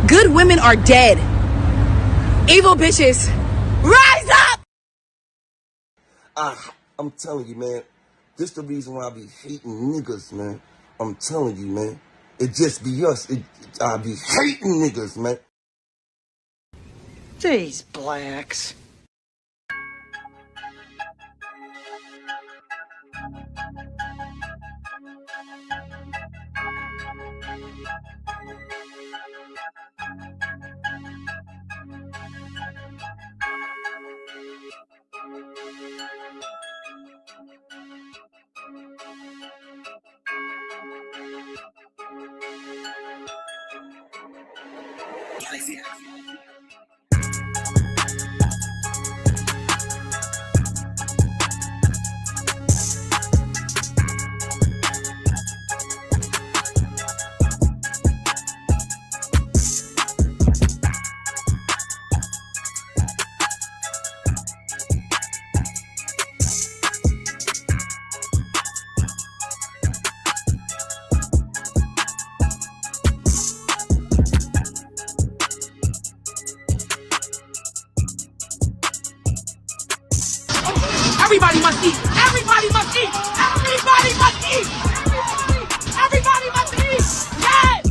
Good women are dead. Evil bitches, rise up! I'm telling you, man, this the reason why I be hating niggas, man. I'm telling you, man. It just be us. I be hating niggas, man. These blacks. Everybody must eat. Everybody must eat. Everybody must eat. Everybody must eat. Yes.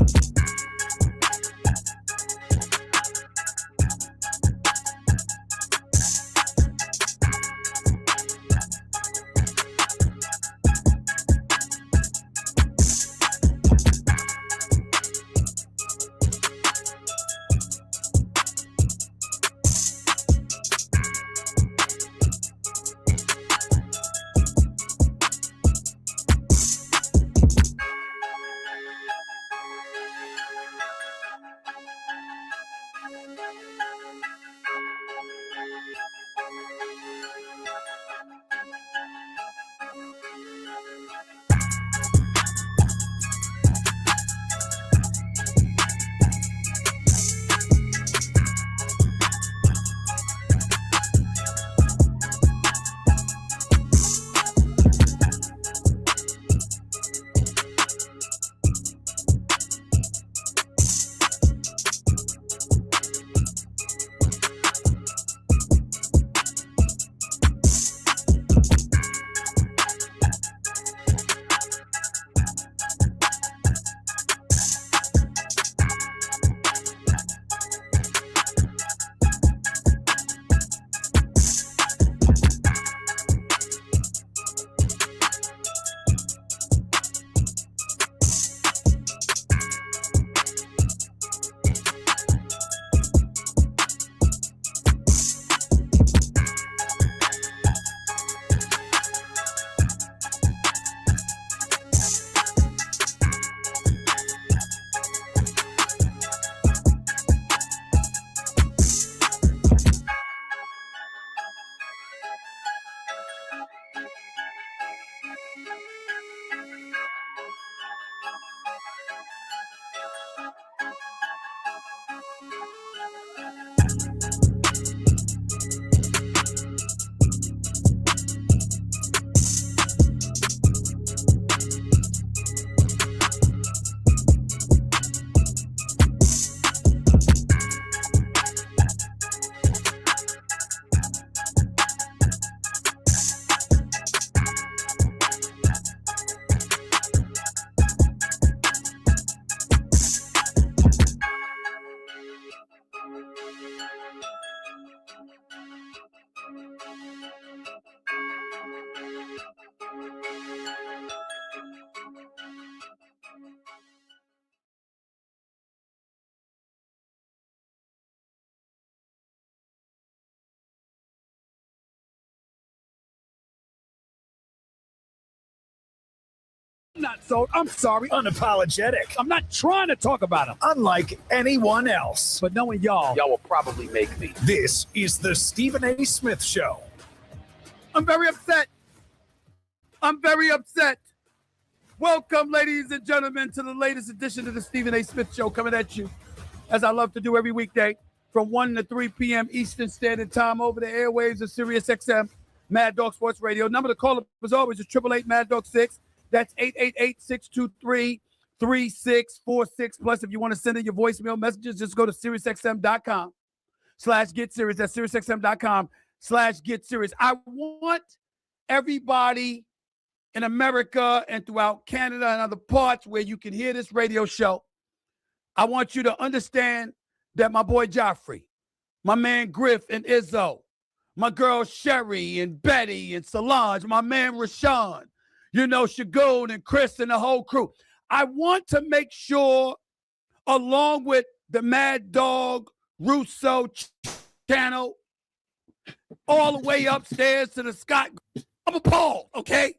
Not sold. I'm sorry. Unapologetic. I'm not trying to talk about him. Unlike anyone else. But knowing y'all will probably make me. This is the Stephen A. Smith Show. I'm very upset. I'm very upset. Welcome, ladies and gentlemen, to the latest edition of the Stephen A. Smith Show, coming at you, as I love to do every weekday, from 1 to 3 p.m. Eastern Standard Time over the airwaves of Sirius XM, Mad Dog Sports Radio. Number to call up, as always, is 888-MAD-DOG 6. That's 888-623-5792. 3646. Plus, if you want to send in your voicemail messages, just go to SiriusXM.com/GetSerious. That's SiriusXM.com/GetSerious. I want everybody in America and throughout Canada and other parts where you can hear this radio show. I want you to understand that my boy Joffrey, my man Griff and Izzo, my girl Sherry and Betty and Solange, my man Rashawn, Shagun and Chris and the whole crew. I want to make sure, along with the Mad Dog Russo channel, all the way upstairs to the Scott, I'm appalled, okay?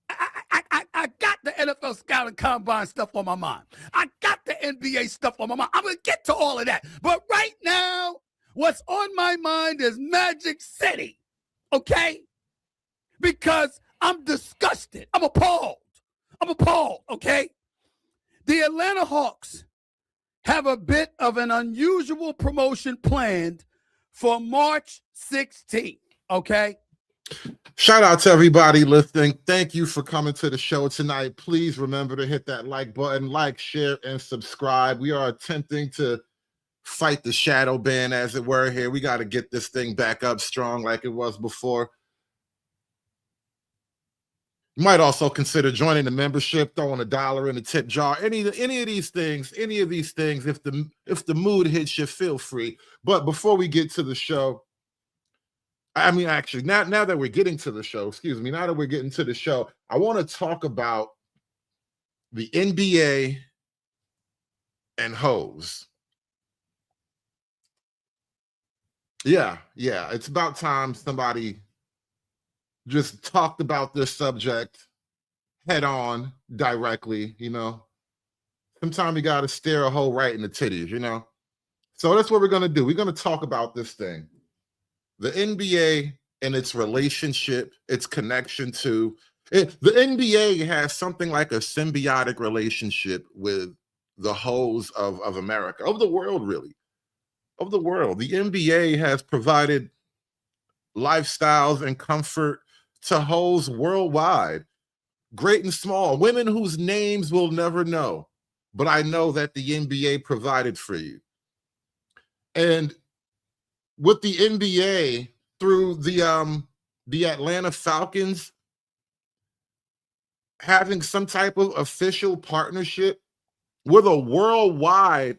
I got the NFL Scout and Combine stuff on my mind. I got the NBA stuff on my mind. I'm going to get to all of that. But right now, what's on my mind is Magic City, okay? Because I'm disgusted. I'm appalled, okay? The Atlanta Hawks have a bit of an unusual promotion planned for March 16th, okay? Shout out to everybody listening. Thank you for coming to the show tonight. Please remember to hit that like button, like, share, and subscribe. We are attempting to fight the shadow ban, as it were, here. We got to get this thing back up strong like it was before. You might also consider joining the membership, throwing $1 in the tip jar. Any of these things, if the mood hits you, feel free. But before we get to the show, actually, now that we're getting to the show, I want to talk about the NBA and hoes. Yeah, it's about time somebody just talked about this subject head on, directly, Sometimes you got to stare a hoe right in the titties, So that's what we're going to do. We're going to talk about this thing. The NBA and its relationship, its connection to it. The NBA has something like a symbiotic relationship with the hoes of America, of the world, really, of the world. The NBA has provided lifestyles and comfort to hoes worldwide, great and small, women whose names we'll never know, but I know that the NBA provided for you. And with the NBA, through the Atlanta Falcons having some type of official partnership with a world-renowned,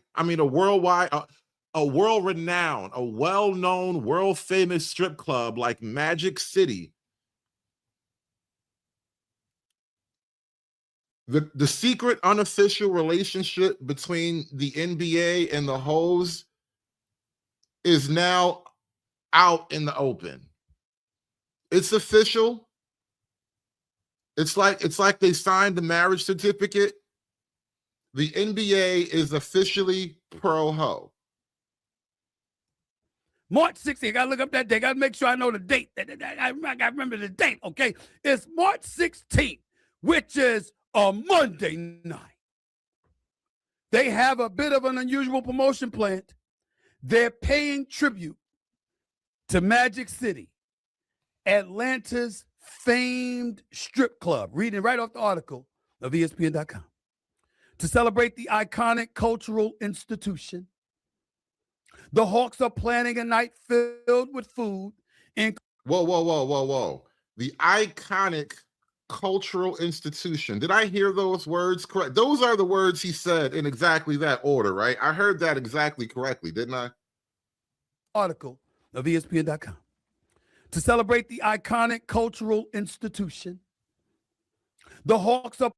a well-known, world-famous strip club like Magic City. The secret, unofficial relationship between the NBA and the hoes is now out in the open. It's official. It's like they signed the marriage certificate. The NBA is officially pro ho. March 16th. I got to look up that date. I got to make sure I know the date. I got to remember the date, okay? It's March 16th, which is a Monday night. They have a bit of an unusual promotion planned. They're paying tribute to Magic City, Atlanta's famed strip club, reading right off the article of ESPN.com. To celebrate the iconic cultural institution, the Hawks are planning a night filled with food and... Whoa. The iconic cultural institution. Did I hear those words correct? Those are the words he said in exactly that order, right? I heard that exactly correctly, didn't I? Article of ESPN.com. To celebrate the iconic cultural institution, the Hawks are...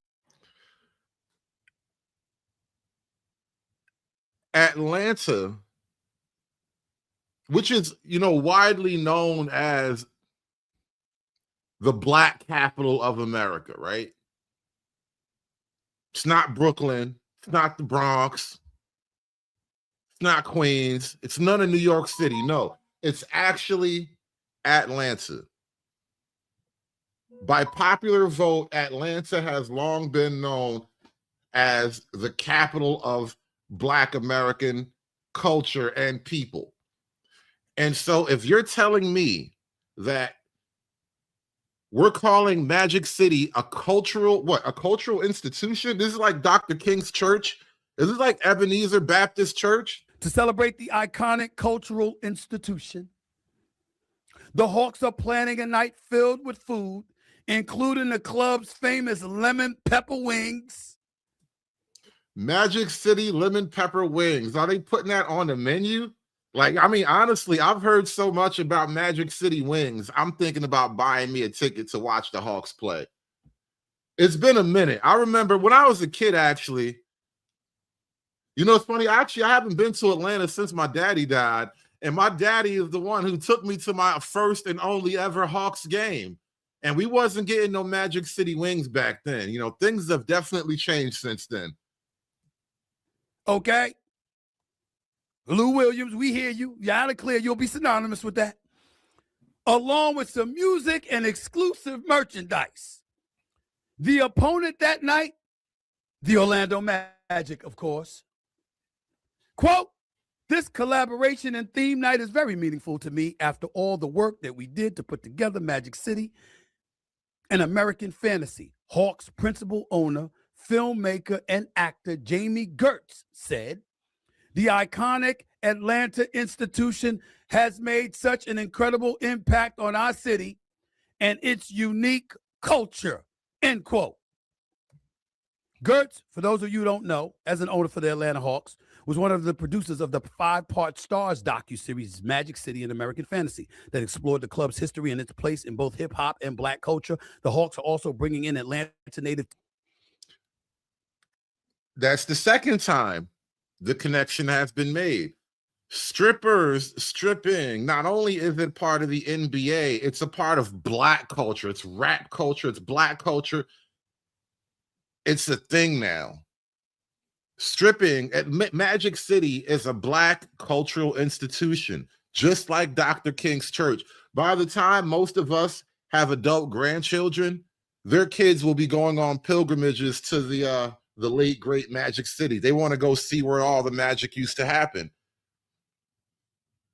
Atlanta, which is, widely known as the black capital of America, right? It's not Brooklyn. It's not the Bronx. It's not Queens. It's none of New York City. No, it's actually Atlanta. By popular vote, Atlanta has long been known as the capital of Black American culture and people. And so if you're telling me that We're calling Magic City a cultural institution? This is like Dr. King's church. Is this like Ebenezer Baptist Church? To celebrate the iconic cultural institution, the Hawks are planning a night filled with food, including the club's famous lemon pepper wings. Magic City lemon pepper wings. Are they putting that on the menu? Like, I mean, honestly, I've heard so much about Magic City wings. I'm thinking about buying me a ticket to watch the Hawks play. It's been a minute. I remember when I was a kid, actually. You know, it's funny. Actually, I haven't been to Atlanta since my daddy died. And my daddy is the one who took me to my first and only ever Hawks game. And we wasn't getting no Magic City wings back then. You know, things have definitely changed since then. Okay. Lou Williams, we hear you. You're out of clear. You'll be synonymous with that. Along with some music and exclusive merchandise. The opponent that night, the Orlando Magic, of course. Quote, this collaboration and theme night is very meaningful to me after all the work that we did to put together Magic City, an American fantasy. Hawks principal owner, filmmaker, and actor Jamie Gertz said, the iconic Atlanta institution has made such an incredible impact on our city and its unique culture, end quote. Gertz, for those of you who don't know, as an owner for the Atlanta Hawks, was one of the producers of the 5-part Starz docuseries Magic City and American Fantasy that explored the club's history and its place in both hip-hop and Black culture. The Hawks are also bringing in Atlanta native. That's the second time the connection has been made. Strippers stripping. Not only is it part of the NBA, it's a part of Black culture. It's rap culture. It's Black culture. It's a thing now. Stripping at Magic City is a Black cultural institution, just like Dr. King's church. By the time most of us have adult grandchildren, their kids will be going on pilgrimages to the late great Magic City. They want to go see where all the magic used to happen.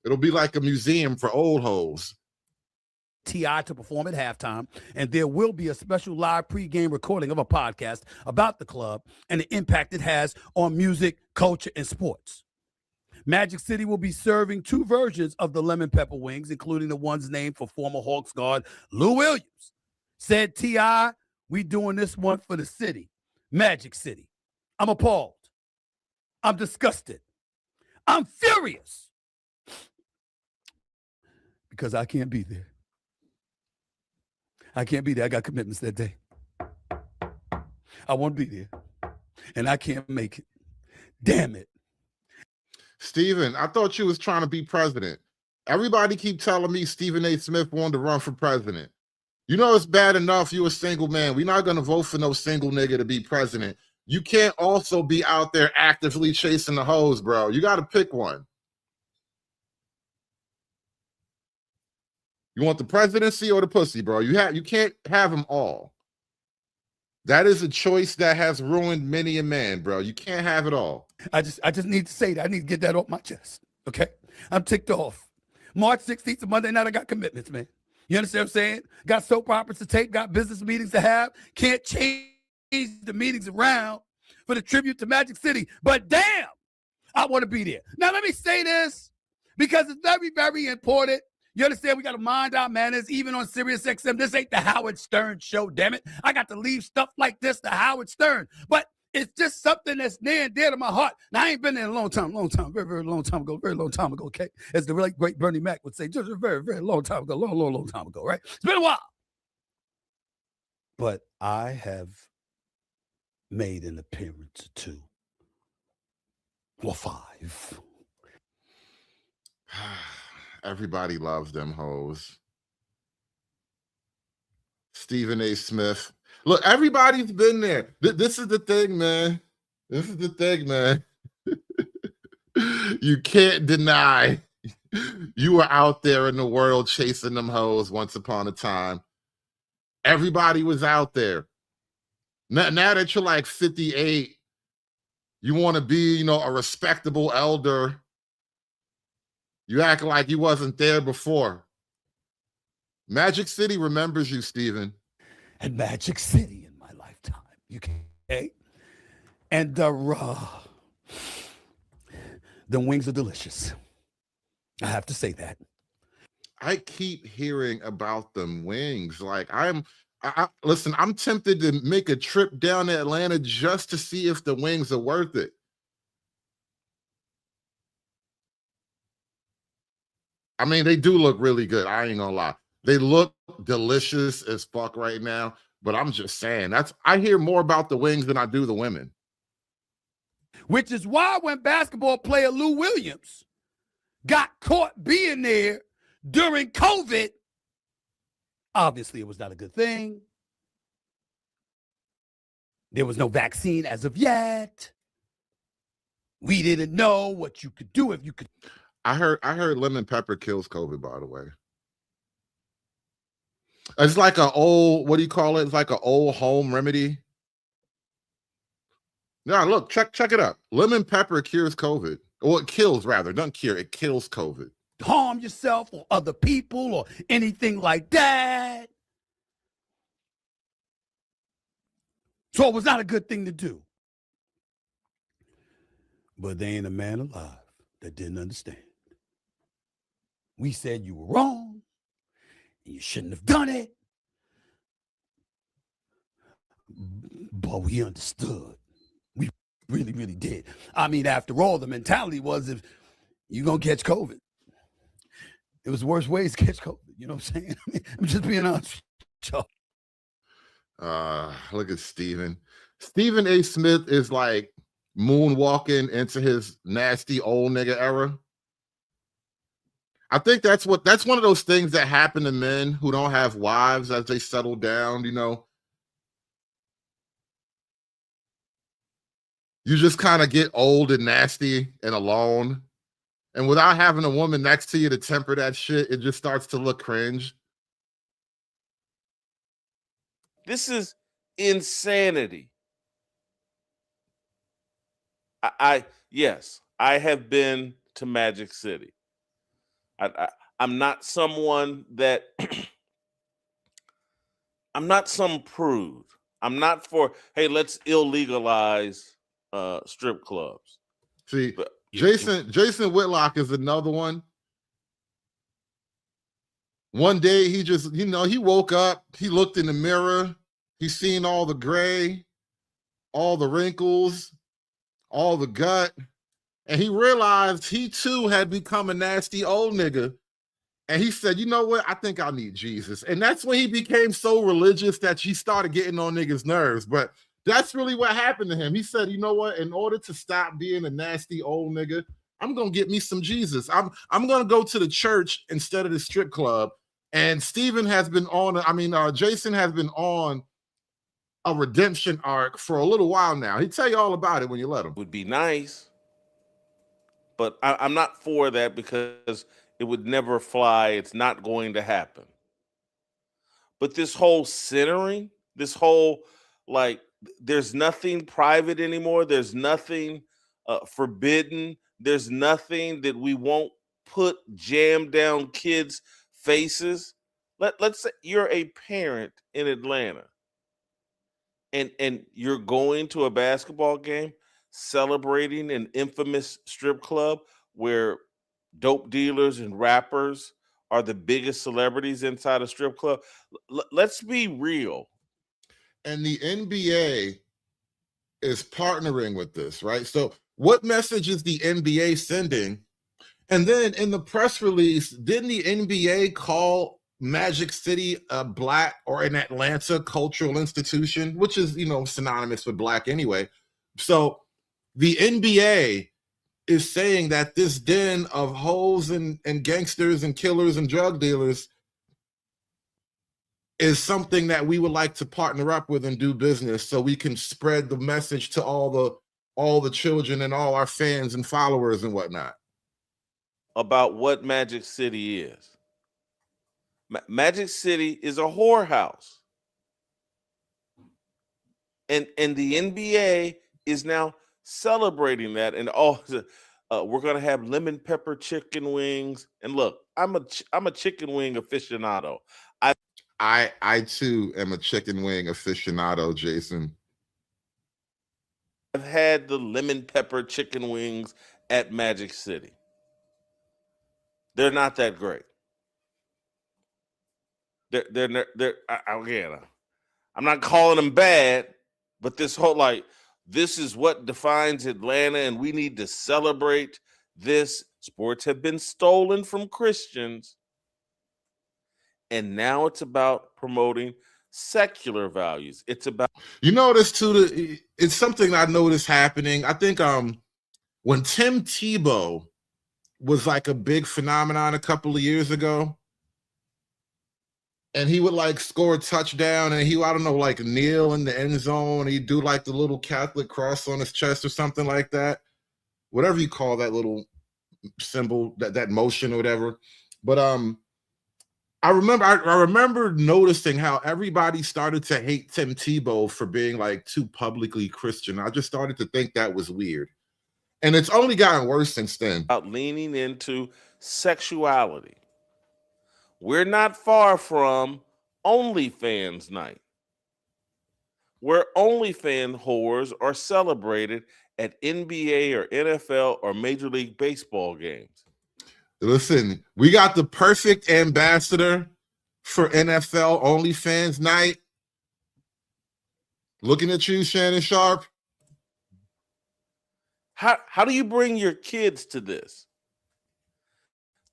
It'll be like a museum for old hoes. T.I. to perform at halftime, and there will be a special live pregame recording of a podcast about the club and the impact it has on music, culture, and sports. Magic City will be serving 2 versions of the lemon pepper wings, including the ones named for former Hawks guard Lou Williams. Said T.I., we doing this one for the city, Magic City. I'm appalled. I'm disgusted. I'm furious because I can't be there. I can't be there. I got commitments that day. I won't be there. And I can't make it. Damn it. Stephen, I thought you was trying to be president. Everybody keep telling me Stephen A. Smith wanted to run for president. You know it's bad enough you're a single man. We're not going to vote for no single nigga to be president. You can't also be out there actively chasing the hoes, bro. You got to pick one. You want the presidency or the pussy, bro? You can't have them all. That is a choice that has ruined many a man, bro. You can't have it all. I just need to say that. I need to get that off my chest. Okay? I'm ticked off. March 16th, a Monday night, I got commitments, man. You understand what I'm saying? Got soap operas to tape, got business meetings to have. Can't change the meetings around for the tribute to Magic City. But damn, I want to be there. Now, let me say this because it's very, very important. You understand? We got to mind our manners, even on Sirius XM. This ain't the Howard Stern show, damn it. I got to leave stuff like this to Howard Stern. But it's just something that's near and dear to my heart. Now, I ain't been there in a long time, very, very long time ago, okay? As the really great Bernie Mac would say, just a very, very long time ago, long time ago, right? It's been a while. But I have made an appearance or 2 or 5. Everybody loves them hoes. Stephen A. Smith. Look, everybody's been there. This is the thing, man. This is the thing, man. You can't deny you were out there in the world chasing them hoes once upon a time. Everybody was out there. Now that you're like 58, you want to be, a respectable elder. You act like you wasn't there before. Magic City remembers you, Steven. And Magic City in my lifetime. You can, okay? And the wings are delicious. I have to say that. I keep hearing about them wings. Like listen, I'm tempted to make a trip down to Atlanta just to see if the wings are worth it. I mean, they do look really good. I ain't gonna lie. They look delicious as fuck right now, but I'm just saying I hear more about the wings than I do the women. Which is why when basketball player Lou Williams got caught being there during COVID, obviously it was not a good thing. There was no vaccine as of yet. We didn't know what you could do if you could. I heard lemon pepper kills COVID, by the way. It's like an old, what do you call it? It's like an old home remedy. Now, look, check it out. Lemon pepper cures COVID. Well, it kills, rather. Doesn't cure, it kills COVID. Harm yourself or other people or anything like that. So it was not a good thing to do. But there ain't a man alive that didn't understand. We said you were wrong and you shouldn't have done it. But we understood. We really, really did. I mean, after all, the mentality was if you're going to catch COVID, it was worse ways to catch COVID. You know what I'm saying? I'm just being honest with y'all. Look at Stephen. Stephen A. Smith is like moonwalking into his nasty old nigga era. I think that's one of those things that happen to men who don't have wives as they settle down, you know. You just kind of get old and nasty and alone. And without having a woman next to you to temper that shit, it just starts to look cringe. This is insanity. Yes, I have been to Magic City. I'm not someone that I'm not some prude. I'm not for, hey, let's illegalize strip clubs. See, But Jason Whitlock is another one. One day he just, he woke up, he looked in the mirror, he seen all the gray, all the wrinkles, all the gut, and he realized he too had become a nasty old nigga. And he said, you know what? I think I need Jesus. And that's when he became so religious that he started getting on niggas' nerves. But that's really what happened to him. He said, you know what? In order to stop being a nasty old nigga, I'm going to get me some Jesus. I'm going to go to the church instead of the strip club. And Jason has been on a redemption arc for a little while now. He'll tell you all about it when you let him. would be nice, but I'm not for that because it would never fly. It's not going to happen. But this whole centering, this whole, like, there's nothing private anymore. There's nothing forbidden. There's nothing that we won't put jammed down kids' faces. Let's say you're a parent in Atlanta and you're going to a basketball game celebrating an infamous strip club where dope dealers and rappers are the biggest celebrities inside a strip club. Let's be real. And the NBA is partnering with this, right? So what message is the NBA sending? And then in the press release, didn't the NBA call Magic City a Black or an Atlanta cultural institution, which is, synonymous with Black anyway. So the NBA is saying that this den of hoes and gangsters and killers and drug dealers is something that we would like to partner up with and do business so we can spread the message to all the children and all our fans and followers and whatnot. About what Magic City is. Magic City is a whorehouse. And the NBA is now celebrating that. And we're going to have lemon pepper chicken wings. And look, I'm a chicken wing aficionado. I too am a chicken wing aficionado, Jason. I've had the lemon pepper chicken wings at Magic City. They're not that great. Again, I'm not calling them bad, but this whole this is what defines Atlanta, and we need to celebrate this. Sports have been stolen from Christians, and now it's about promoting secular values. It's about This too. It's something I noticed happening. I think when Tim Tebow was like a big phenomenon a couple of years ago, and he would score a touchdown, and he, I don't know, kneel in the end zone. He'd do the little Catholic cross on his chest or something like that. Whatever you call that little symbol, that motion or whatever. But I remember noticing how everybody started to hate Tim Tebow for being too publicly Christian. I just started to think that was weird. And it's only gotten worse since then. About leaning into sexuality. We're not far from OnlyFans night, where OnlyFans whores are celebrated at NBA or NFL or Major League Baseball games. Listen, we got the perfect ambassador for NFL OnlyFans night. Looking at you, Shannon Sharpe. How do you bring your kids to this?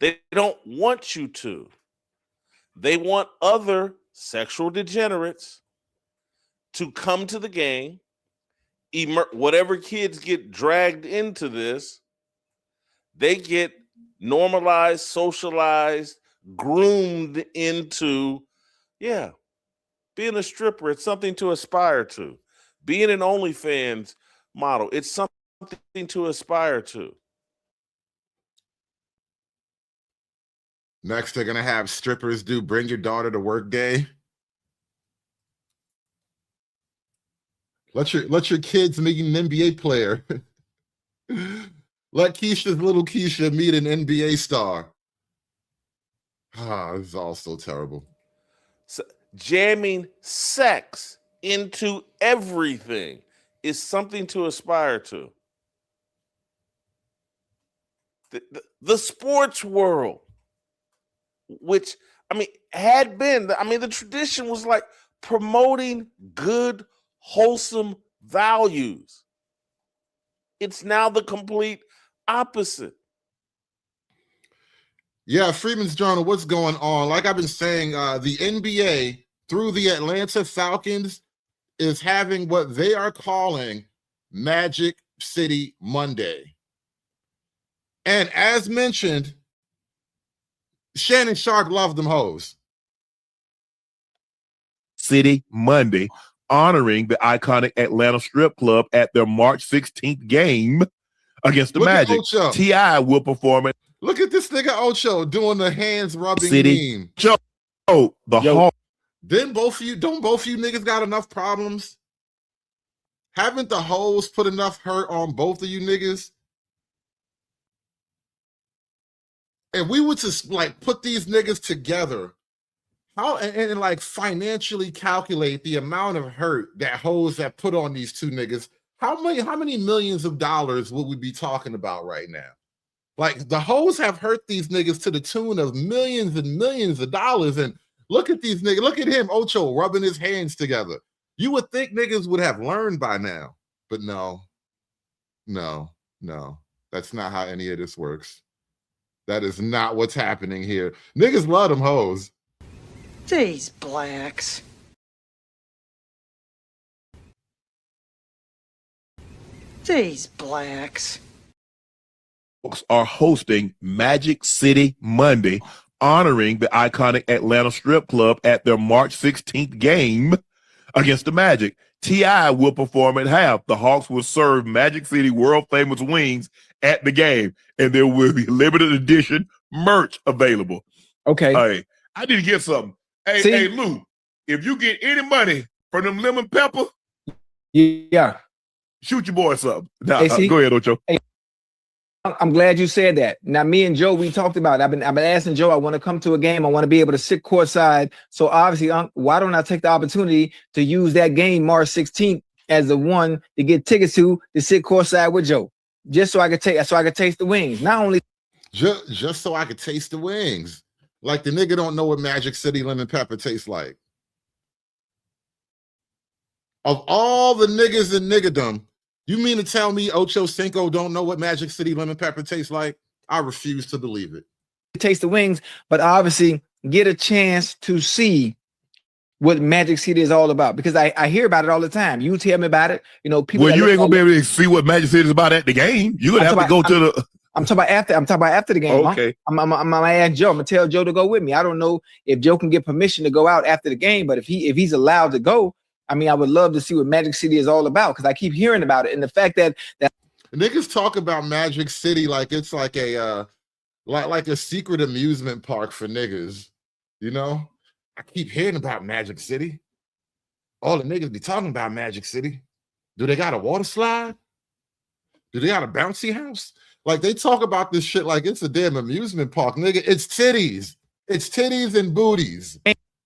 They don't want you to. They want other sexual degenerates to come to the game. Whatever kids get dragged into this, they get normalized, socialized, groomed into, being a stripper. It's something to aspire to. Being an OnlyFans model, it's something to aspire to. Next, they're gonna have strippers do Bring Your Daughter to Work Day. Let your kids meet an NBA player. Let little Keisha meet an NBA star. This is all so terrible. So, jamming sex into everything is something to aspire to. The sports world, which, had been, the tradition was promoting good, wholesome values. It's now the complete opposite. Yeah, Freeman's Journal, what's going on? Like I've been saying, the NBA, through the Atlanta Falcons, is having what they are calling Magic City Monday. And as mentioned, Shannon Sharpe loved them hoes. City Monday, honoring the iconic Atlanta strip club at their March 16th game against the Magic. T.I. will perform it. Look at this nigga Ocho doing the hands rubbing meme. Don't both of you niggas got enough problems? Haven't the hoes put enough hurt on both of you niggas? And we would just put these niggas together, how and financially calculate the amount of hurt that hoes have put on these two niggas. How many millions of dollars would we be talking about right now? The hoes have hurt these niggas to the tune of millions and millions of dollars. And look at these niggas. Look at him, Ocho, rubbing his hands together. You would think niggas would have learned by now, but no. That's not how any of this works. That is not what's happening here. Niggas love them hoes. These blacks. These blacks. Folks are hosting Magic City Monday, honoring the iconic Atlanta strip club at their March 16th game against the Magic. T.I. will perform at half. The Hawks will serve Magic City world-famous wings at the game, and there will be limited edition merch available. Okay. Hey, I need to get something. Hey, Lou, if you get any money from them lemon pepper, yeah, shoot your boy something. Nah, Hey, go ahead, Ocho. Hey, I'm glad you said that. Now, me and Joe, we talked about it. I've been asking Joe, I want to come to a game. I want to be able to sit courtside. So obviously, why don't I take the opportunity to use that game March 16th as the one to get tickets to sit courtside with Joe, just so I could taste the wings. Not only just so I could taste the wings. Like the nigga don't know what Magic City lemon pepper tastes like. Of all the niggas in niggerdom, you mean to tell me Ocho Cinco don't know what Magic City lemon pepper tastes like? I refuse to believe it. Taste the wings, but obviously get a chance to see what Magic City is all about, because I hear about it all the time. You tell me about it. You know, people. Well, you ain't gonna be able to see what Magic City is about at the game. You're gonna have to go to the. I'm talking about after the game. Okay. I'm gonna ask Joe. I'm gonna tell Joe to go with me. I don't know if Joe can get permission to go out after the game, but if he's allowed to go, I mean, I would love to see what Magic City is all about, because I keep hearing about it, and the fact that niggas talk about Magic City like it's like a like a secret amusement park for niggas. You know, I keep hearing about Magic City. All the niggas be talking about Magic City. Do they got a water slide? Do they got a bouncy house? Like they talk about this shit like it's a damn amusement park, nigga. It's titties. It's titties and booties.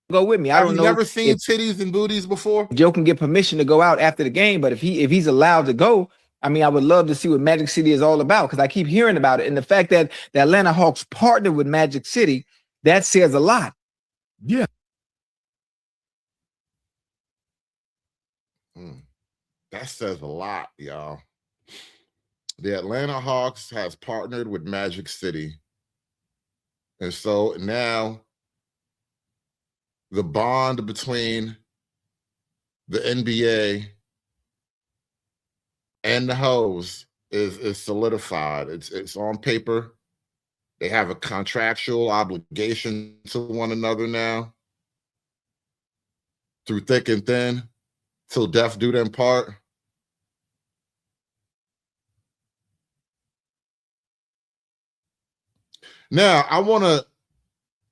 Go with me. I don't know. Have you never seen titties and booties before? Joe can get permission to go out after the game, but if he's allowed to go, I mean, I would love to see what Magic City is all about, because I keep hearing about it, and the fact that the Atlanta Hawks partnered with Magic City, that says a lot. Yeah. That says a lot, y'all. The Atlanta Hawks has partnered with Magic City. And so now the bond between the NBA and the hoes is solidified. It's on paper. They have a contractual obligation to one another now. Through thick and thin, till death do them part. Now, I want to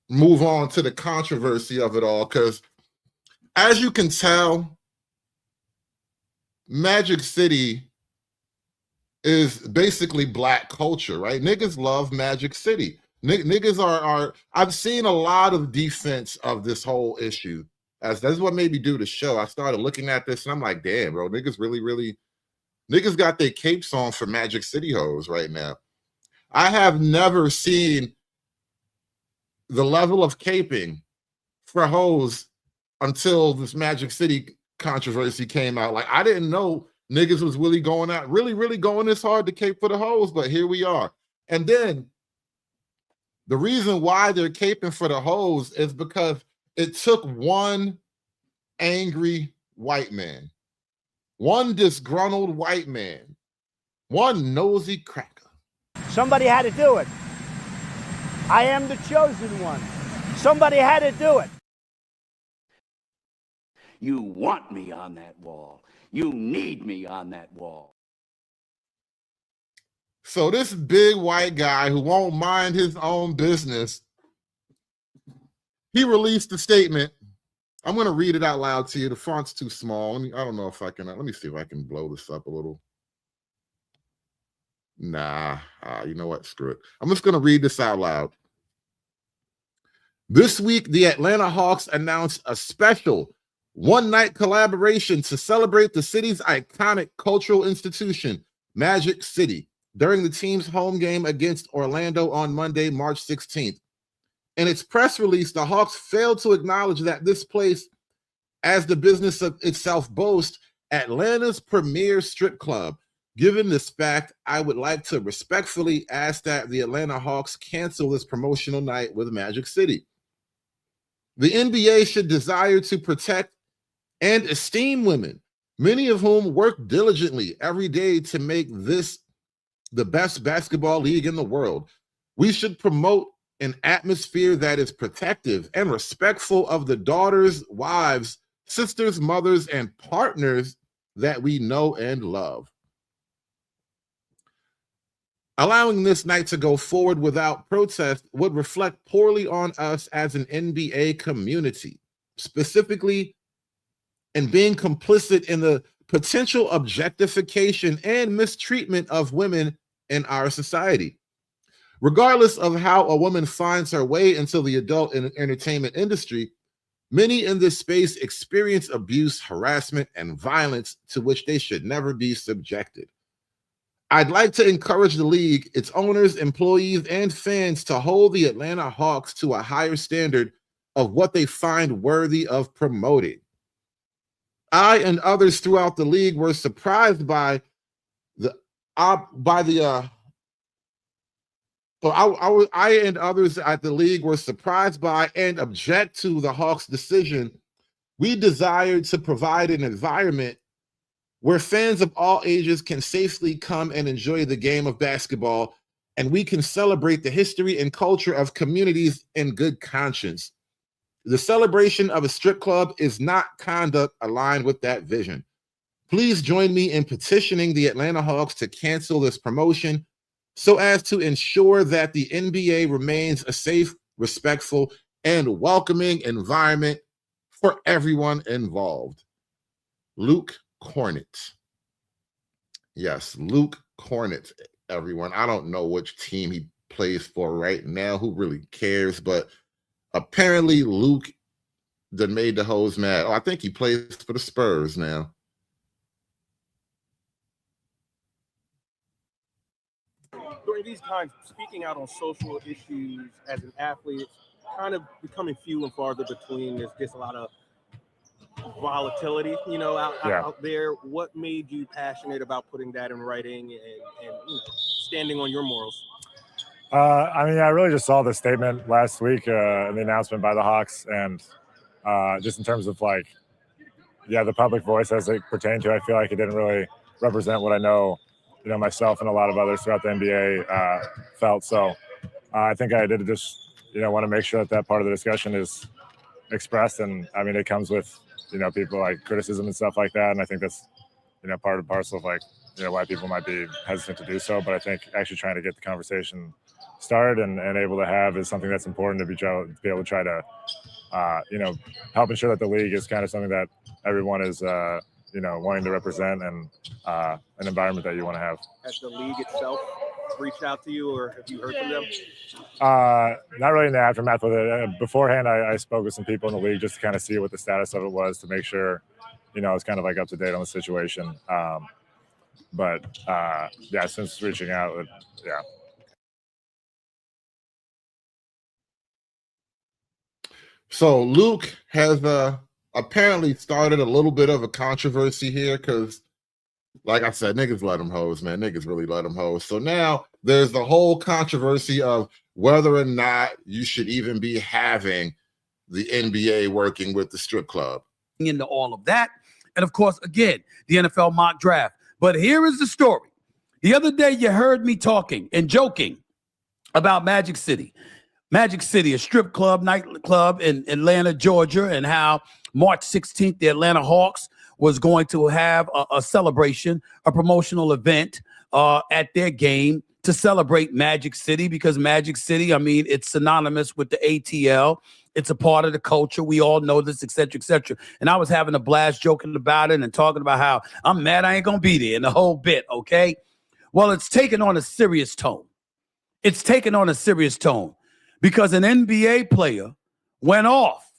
move on to the controversy of it all, because as you can tell, Magic City is basically black culture, right? Niggas love Magic City. Niggas are I've seen a lot of defense of this whole issue. As that's what made me do the show. I started looking at this and I'm like, damn, bro, niggas really niggas got their capes on for Magic City hoes right now. I have never seen the level of caping for hoes until this Magic City controversy came out. Like, I didn't know niggas was really going out, really going this hard to cape for the hoes, but here we are. And then the reason why they're caping for the hoes is because it took one angry white man, one disgruntled white man, one nosy cracker. Somebody had to do it. I am the chosen one. Somebody had to do it. You want me on that wall. You need me on that wall. So this big white guy who won't mind his own business, he released a statement. I'm going to read it out loud to you. The font's too small. I don't know if I can. Let me see if I can blow this up a little. Nah, you know what? Screw it. I'm just going to read this out loud. This week, the Atlanta Hawks announced a special one-night collaboration to celebrate the city's iconic cultural institution, Magic City, during the team's home game against Orlando on Monday, March 16th. In its press release, the Hawks failed to acknowledge that this place, as the business of itself boasts, Atlanta's premier strip club. Given this fact, I would like to respectfully ask that the Atlanta Hawks cancel this promotional night with Magic City. The NBA should desire to protect and esteem women, many of whom work diligently every day to make this the best basketball league in the world. We should promote an atmosphere that is protective and respectful of the daughters, wives, sisters, mothers, and partners that we know and love. Allowing this night to go forward without protest would reflect poorly on us as an NBA community, specifically in being complicit in the potential objectification and mistreatment of women in our society. Regardless of how a woman finds her way into the adult entertainment industry, many in this space experience abuse, harassment, and violence to which they should never be subjected. I'd like to encourage the league, its owners, employees, and fans to hold the Atlanta Hawks to a higher standard of what they find worthy of promoting. I and others throughout the league were surprised by I and others at the league were surprised by and object to the Hawks' decision. We desired to provide an environment where fans of all ages can safely come and enjoy the game of basketball, and we can celebrate the history and culture of communities in good conscience. The celebration of a strip club is not conduct aligned with that vision. Please join me in petitioning the Atlanta Hawks to cancel this promotion so as to ensure that the NBA remains a safe, respectful, and welcoming environment for everyone involved. Luke Cornett. Yes, Luke Cornett, everyone. I don't know which team he plays for right now. Who really cares? But apparently Luke done made the hoes mad. Oh, I think he plays for the Spurs now. During these times, speaking out on social issues as an athlete, it's kind of becoming few and farther between. There's just a lot of volatility, out there. What made you passionate about putting that in writing and standing on your morals? I really just saw the statement last week in the announcement by the Hawks, and just in terms of the public voice as it pertained to, I feel like it didn't really represent what I know, myself and a lot of others throughout the NBA felt. So I think I did just, want to make sure that part of the discussion is expressed, and it comes with people like criticism and stuff like that, and I think that's part and parcel of why people might be hesitant to do so. But I think actually trying to get the conversation started and able to have is something that's important to be able to try to help ensure that the league is kind of something that everyone is wanting to represent, and an environment that you want to have. Has the league itself reached out to you, or have you heard from them? Not really in the aftermath of it. Beforehand, I spoke with some people in the league just to kind of see what the status of it was, to make sure, I was kind of up to date on the situation. Since reaching out, yeah. So Luke has apparently started a little bit of a controversy here because, like I said, niggas let them hoes, man. Niggas really let them hoes. So now there's the whole controversy of whether or not you should even be having the NBA working with the strip club. Into all of that. And of course, again, the NFL mock draft. But here is the story. The other day, you heard me talking and joking about Magic City. Magic City, a strip club, nightclub in Atlanta, Georgia, and how March 16th, the Atlanta Hawks was going to have a celebration, a promotional event at their game to celebrate Magic City, because Magic City, it's synonymous with the ATL. It's a part of the culture. We all know this, et cetera, et cetera. And I was having a blast joking about it and talking about how I'm mad I ain't going to be there and the whole bit, okay? Well, it's taken on a serious tone. It's taken on a serious tone because an NBA player went off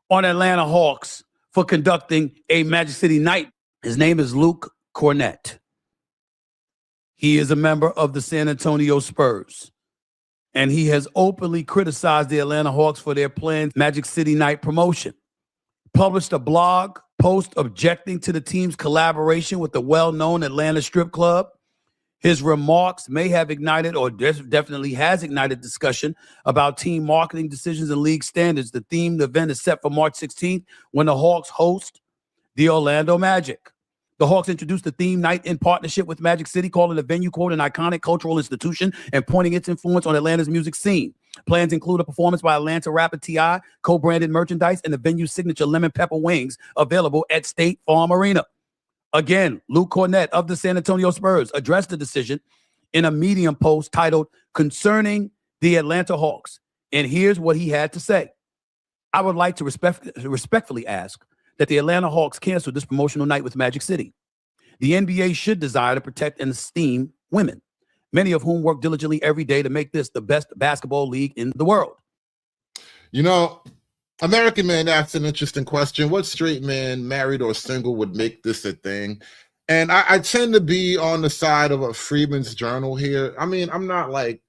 on Atlanta Hawks for conducting a Magic City night. His name is Luke Cornett. He is a member of the San Antonio Spurs, and he has openly criticized the Atlanta Hawks for their planned Magic City night promotion. Published a blog post objecting to the team's collaboration with the well-known Atlanta strip club. His remarks may have ignited, or definitely has ignited, discussion about team marketing decisions and league standards. The themed event is set for March 16th when the Hawks host the Orlando Magic. The Hawks introduced the theme night in partnership with Magic City, calling the venue, quote, an iconic cultural institution and pointing its influence on Atlanta's music scene. Plans include a performance by Atlanta rapper T.I., co-branded merchandise, and the venue's signature lemon pepper wings available at State Farm Arena. Again, Luke Cornett of the San Antonio Spurs addressed the decision in a Medium post titled Concerning the Atlanta Hawks. And here's what he had to say. I would like to respectfully ask that the Atlanta Hawks cancel this promotional night with Magic City. The NBA should desire to protect and esteem women. many of whom work diligently every day to make this the best basketball league in the world. You know, American Man asks an interesting question. What straight man, married or single, would make this a thing? And I tend to be on the side of a Freeman's Journal here. I mean, I'm not like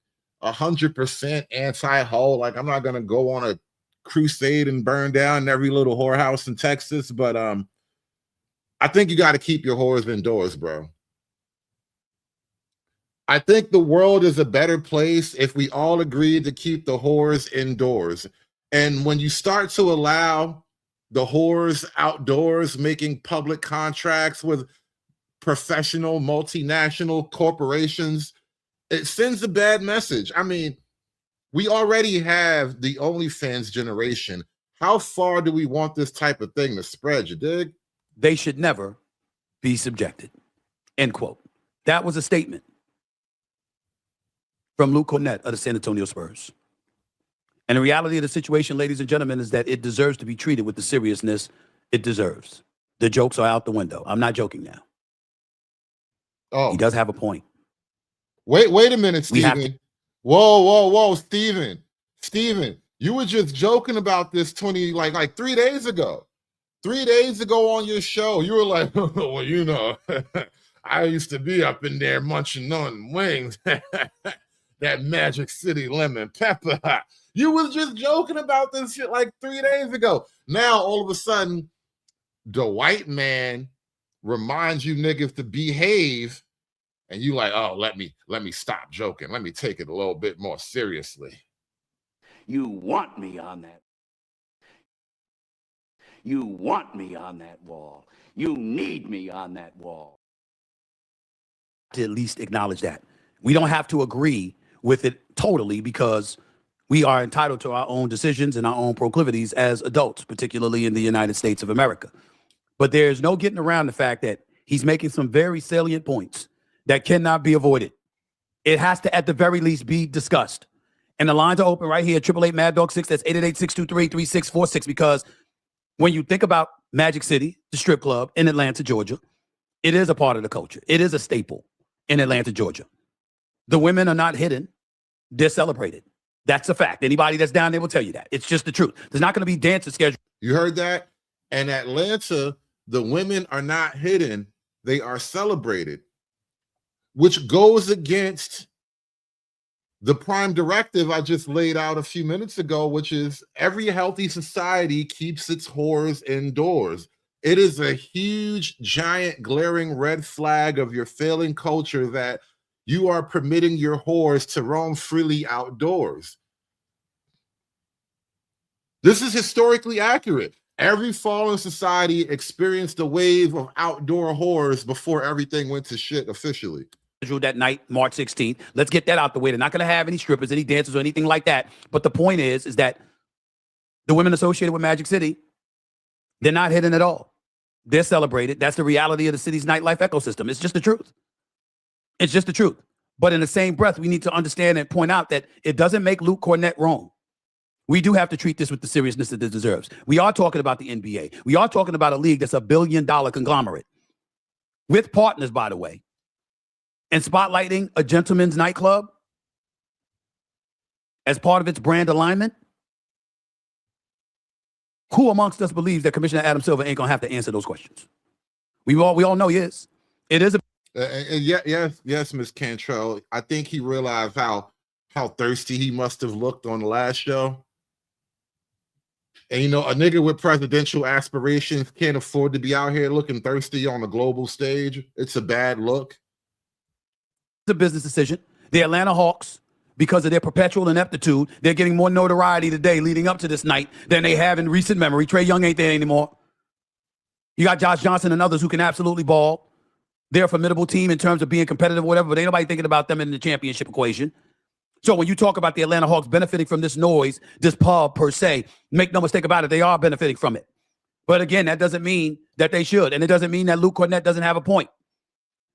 100% anti-ho. Like, I'm not going to go on a crusade and burn down every little whorehouse in Texas. But I think you got to keep your whores indoors, bro. I think the world is a better place if we all agree to keep the whores indoors. And when you start to allow the whores outdoors, making public contracts with professional multinational corporations, it sends a bad message. I mean, we already have the OnlyFans generation. How far do we want this type of thing to spread, you dig? They should never be subjected. End quote. That was a statement from Luke Cornett of the San Antonio Spurs. And the reality of the situation, ladies and gentlemen, is that it deserves to be treated with the seriousness it deserves. The jokes are out the window. I'm not joking now. Oh, he does have a point. Wait a minute, Steven. Whoa, Steven, you were just joking about this 3 days ago. 3 days ago on your show, you were like, well, you know, I used to be up in there munching on wings. That Magic City lemon pepper. You was just joking about this shit like 3 days ago. Now, all of a sudden, the white man reminds you niggas to behave, and you like, oh, let me stop joking. Let me take it a little bit more seriously. You want me on that. You want me on that wall. You need me on that wall. To at least acknowledge that. We don't have to agree with it totally, because we are entitled to our own decisions and our own proclivities as adults, particularly in the United States of America. But there's no getting around the fact that he's making some very salient points that cannot be avoided. It has to, at the very least, be discussed. And the lines are open right here, 888 Mad Dog 6. That's 888-623-3646. Because when you think about Magic City, the strip club in Atlanta, Georgia, it is a part of the culture. It is a staple in Atlanta, Georgia. The women are not hidden. They're celebrated. That's a fact. Anybody that's down there will tell you that. It's just the truth. There's not going to be dances scheduled. You heard that? In Atlanta, the women are not hidden. They are celebrated, which goes against the prime directive I just laid out a few minutes ago, which is every healthy society keeps its whores indoors. It is a huge, giant, glaring red flag of your failing culture that you are permitting your whores to roam freely outdoors. This is historically accurate. Every fallen society experienced a wave of outdoor whores before everything went to shit officially. That night, March 16th. Let's get that out the way. They're not going to have any strippers, any dancers, or anything like that. But the point is that the women associated with Magic City, they're not hidden at all. They're celebrated. That's the reality of the city's nightlife ecosystem. It's just the truth. It's just the truth. But in the same breath, we need to understand and point out that it doesn't make Luke Cornett wrong. We do have to treat this with the seriousness that it deserves. We are talking about the NBA. We are talking about a league that's $1 billion conglomerate with partners, by the way, and spotlighting a gentleman's nightclub as part of its brand alignment. Who amongst us believes that Commissioner Adam Silver ain't gonna have to answer those questions? We all know he is. It is a yes, Ms. Cantrell. I think he realized how thirsty he must have looked on the last show. And you know, a nigga with presidential aspirations can't afford to be out here looking thirsty on a global stage. It's a bad look. It's a business decision. The Atlanta Hawks, because of their perpetual ineptitude, they're getting more notoriety today leading up to this night than they have in recent memory. Trae Young ain't there anymore. You got Josh Johnson and others who can absolutely ball. They're a formidable team in terms of being competitive or whatever, but ain't nobody thinking about them in the championship equation. So when you talk about the Atlanta Hawks benefiting from this noise, this pub per se, make no mistake about it, they are benefiting from it. But again, that doesn't mean that they should. And it doesn't mean that Luke Cornett doesn't have a point.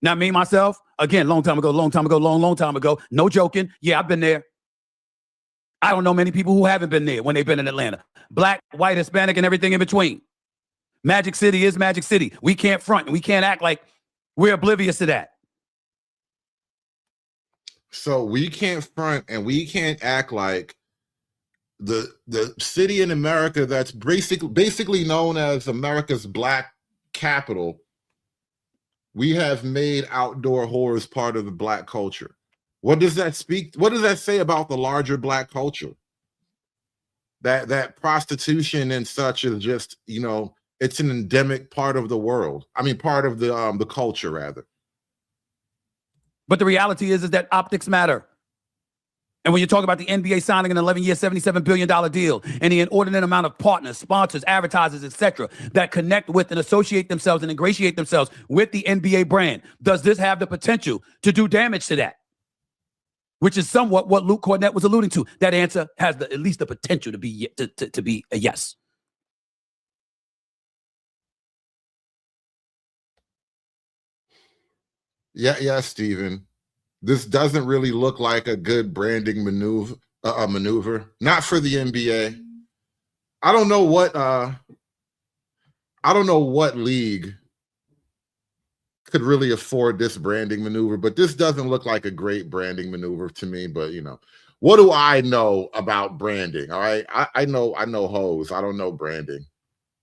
Now, me, myself, again, long time ago, no joking. Yeah, I've been there. I don't know many people who haven't been there when they've been in Atlanta. Black, white, Hispanic, and everything in between. Magic City is Magic City. We can't front and we can't act like we're oblivious to that. So we can't front and we can't act like the city in America that's basically known as America's black capital. We have made outdoor horrors part of the black culture. What does that speak? What does that say about the larger black culture? That prostitution and such is just, you know, it's an endemic part of the world. I mean, part of the culture rather. But the reality is that optics matter. And when you talk about the NBA signing an 11-year, $77 billion deal and the inordinate amount of partners, sponsors, advertisers, etc., that connect with and associate themselves and ingratiate themselves with the NBA brand, does this have the potential to do damage to that? Which is somewhat what Luke Cornett was alluding to. That answer has at least the potential to be to be a yes. Yeah, Steven. This doesn't really look like a good branding maneuver. Not for the NBA. I don't know what league could really afford this branding maneuver, but this doesn't look like a great branding maneuver to me. But you know, what do I know about branding? All right. I know hoes. I don't know branding.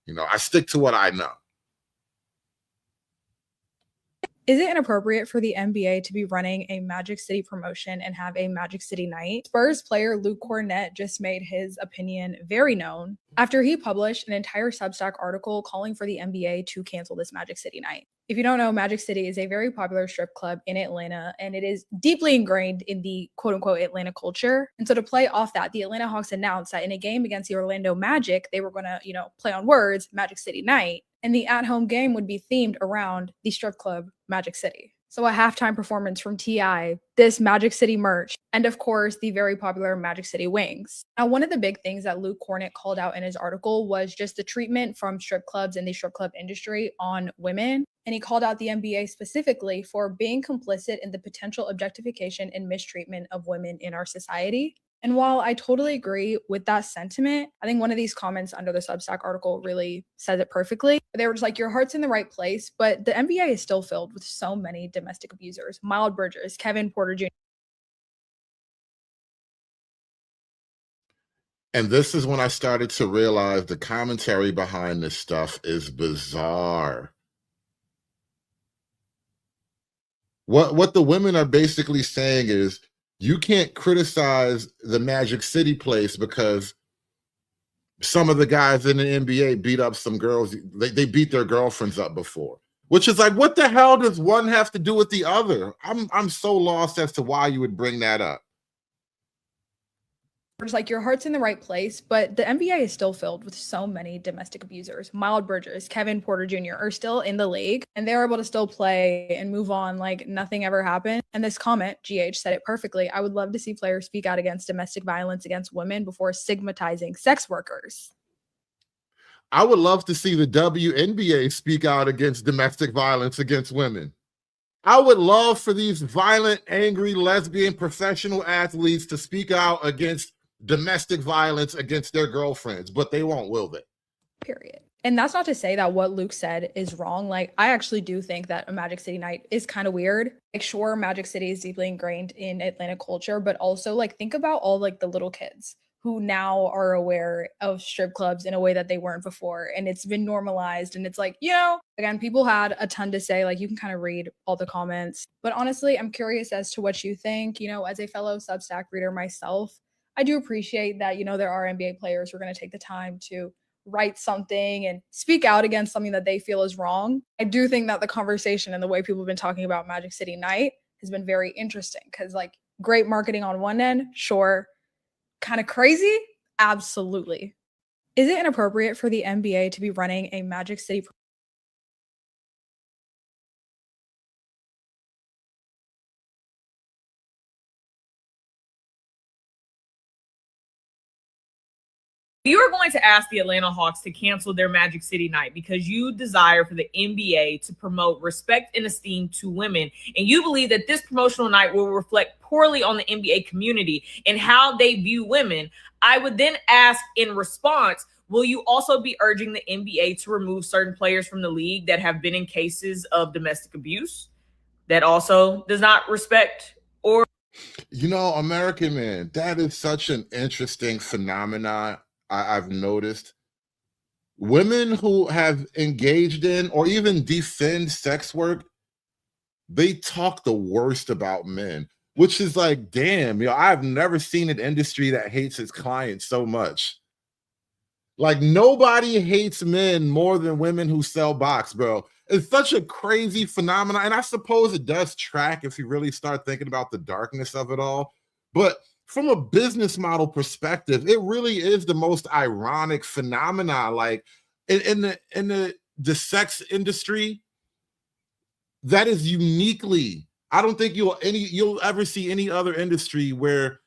You know, I stick to what I know. Is it inappropriate for the NBA to be running a Magic City promotion and have a Magic City night? Spurs player Luke Cornett just made his opinion very known after he published an entire Substack article calling for the NBA to cancel this Magic City night. If you don't know, Magic City is a very popular strip club in Atlanta, and it is deeply ingrained in the quote-unquote Atlanta culture. And so to play off that, the Atlanta Hawks announced that in a game against the Orlando Magic, they were going to, play on words, Magic City night. And the at-home game would be themed around the strip club Magic City. So a halftime performance from T.I., this Magic City merch, and of course, the very popular Magic City wings. Now, one of the big things that Luke Cornett called out in his article was just the treatment from strip clubs and the strip club industry on women. And he called out the NBA specifically for being complicit in the potential objectification and mistreatment of women in our society. And while I totally agree with that sentiment, I think one of these comments under the Substack article really says it perfectly. They were just like, your heart's in the right place, but the NBA is still filled with so many domestic abusers. Miles Bridges, Kevin Porter Jr. And this is when I started to realize the commentary behind this stuff is bizarre. What the women are basically saying is, you can't criticize the Magic City place because some of the guys in the NBA beat up some girls. They beat their girlfriends up before, which is like, what the hell does one have to do with the other? I'm so lost as to why you would bring that up. Just like, your heart's in the right place, but the NBA is still filled with so many domestic abusers. Miles Bridges, Kevin Porter Jr. are still in the league, and they're able to still play and move on like nothing ever happened. And this comment, GH said it perfectly. I would love to see players speak out against domestic violence against women before stigmatizing sex workers. I would love to see the WNBA speak out against domestic violence against women. I would love for these violent, angry, lesbian professional athletes to speak out against domestic violence against their girlfriends, but they won't, will they? Period. And that's not to say that what Luke said is wrong. Like, I actually do think that a Magic City night is kind of weird. Like, sure, Magic City is deeply ingrained in Atlanta culture, but also, like, think about all, like, the little kids who now are aware of strip clubs in a way that they weren't before. And it's been normalized. And it's like, again, people had a ton to say. Like, you can kind of read all the comments. But honestly, I'm curious as to what you think. As a fellow Substack reader myself, I do appreciate that, there are NBA players who are going to take the time to write something and speak out against something that they feel is wrong. I do think that the conversation and the way people have been talking about Magic City Night has been very interesting because, like, great marketing on one end, sure. Kind of crazy? Absolutely. Is it inappropriate for the NBA to be running a Magic City You are going to ask the Atlanta Hawks to cancel their Magic City night because you desire for the NBA to promote respect and esteem to women. And you believe that this promotional night will reflect poorly on the NBA community and how they view women. I would then ask in response, will you also be urging the NBA to remove certain players from the league that have been in cases of domestic abuse that also does not respect or You know, American Man, that is such an interesting phenomenon I've noticed. Women who have engaged in or even defend sex work, they talk the worst about men, which is like, damn, I've never seen an industry that hates its clients so much. Like, nobody hates men more than women who sell box, bro. It's such a crazy phenomenon. And I suppose it does track if you really start thinking about the darkness of it all. But from a business model perspective, it really is the most ironic phenomenon. Like in the sex industry, that is uniquely, I don't think you'll ever see any other industry where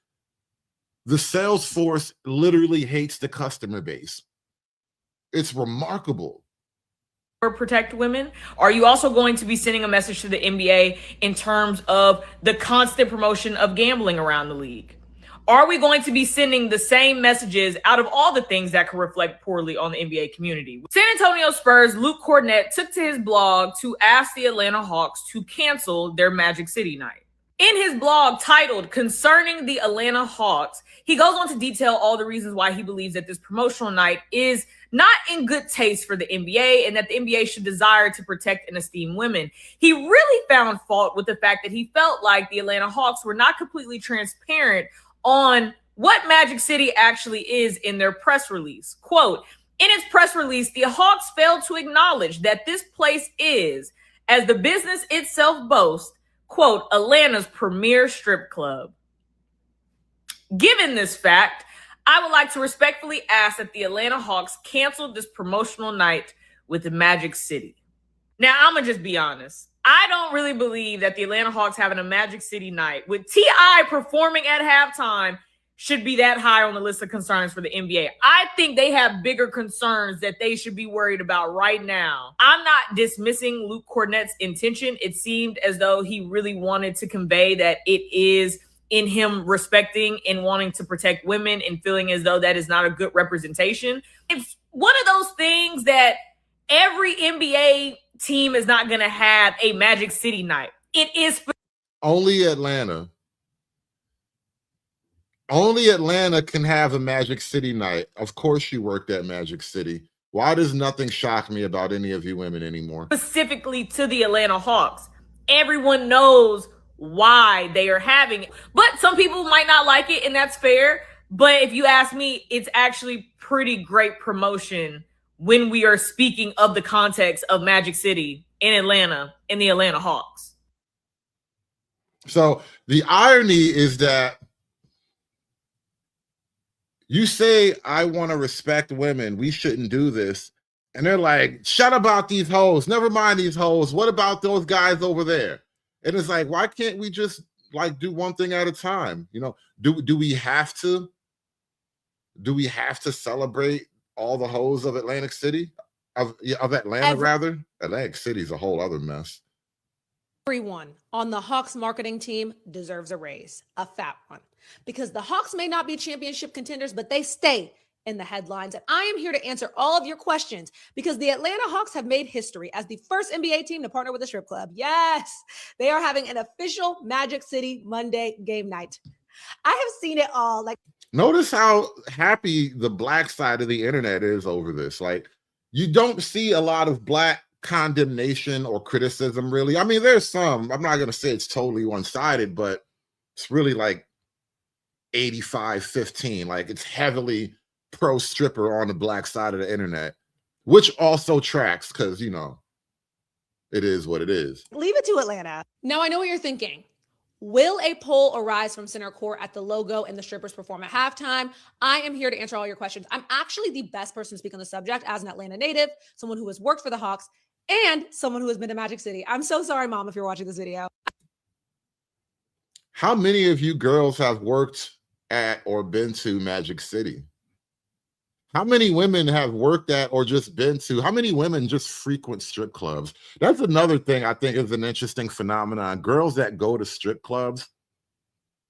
the sales force literally hates the customer base. It's remarkable. Or protect women? Are you also going to be sending a message to the NBA in terms of the constant promotion of gambling around the league? Are we going to be sending the same messages out of all the things that could reflect poorly on the NBA community? San Antonio Spurs' Luke Cornett took to his blog to ask the Atlanta Hawks to cancel their Magic City night. In his blog titled Concerning the Atlanta Hawks, he goes on to detail all the reasons why he believes that this promotional night is not in good taste for the NBA and that the NBA should desire to protect and esteem women. He really found fault with the fact that he felt like the Atlanta Hawks were not completely transparent on what Magic City actually is in their press release. Quote, in its press release, the Hawks failed to acknowledge that this place is, as the business itself boasts, quote, Atlanta's premier strip club. Given this fact, I would like to respectfully ask that the Atlanta Hawks cancel this promotional night with the Magic City. Now, I'm going to just be honest. I don't really believe that the Atlanta Hawks having a Magic City night with T.I. performing at halftime should be that high on the list of concerns for the NBA. I think they have bigger concerns that they should be worried about right now. I'm not dismissing Luke Cornett's intention. It seemed as though he really wanted to convey that it is in him respecting and wanting to protect women and feeling as though that is not a good representation. It's one of those things that every NBA team is not going to have a Magic City night. It is only Atlanta. Only Atlanta can have a Magic City night. Of course you worked at Magic City. Why does nothing shock me about any of you women anymore? Specifically to the Atlanta Hawks. Everyone knows why they are having it. But some people might not like it, and that's fair. But if you ask me, it's actually pretty great promotion when we are speaking of the context of Magic City in Atlanta and the Atlanta Hawks. So the irony is that you say, I want to respect women, we shouldn't do this. And they're like, shut about these hoes. Never mind these hoes. What about those guys over there? And it's like, why can't we just like do one thing at a time? You know, do we have to? Do we have to celebrate all the hoes of Atlantic City? Of Atlanta, rather? Atlantic City is a whole other mess. Everyone on the Hawks marketing team deserves a raise, a fat one, because the Hawks may not be championship contenders, but they stay in the headlines. And I am here to answer all of your questions because the Atlanta Hawks have made history as the first NBA team to partner with a strip club. Yes, they are having an official Magic City Monday game night. I have seen it all. Like, notice how happy the black side of the internet is over this. Like, you don't see a lot of black condemnation or criticism, really. I mean, there's some. I'm not going to say it's totally one-sided, but it's really like 85-15. Like, it's heavily pro-stripper on the black side of the internet, which also tracks because, you know, it is what it is. Leave it to Atlanta. Now, I know what you're thinking. Will a poll arise from center court at the logo and the strippers perform at halftime? I am here to answer all your questions. I'm actually the best person to speak on the subject as an Atlanta native, someone who has worked for the Hawks, and someone who has been to Magic City. I'm so sorry, Mom, if you're watching this video. How many of you girls have worked at or been to Magic City? How many women have worked at or just been to? How many women just frequent strip clubs? That's another thing I think is an interesting phenomenon. Girls that go to strip clubs.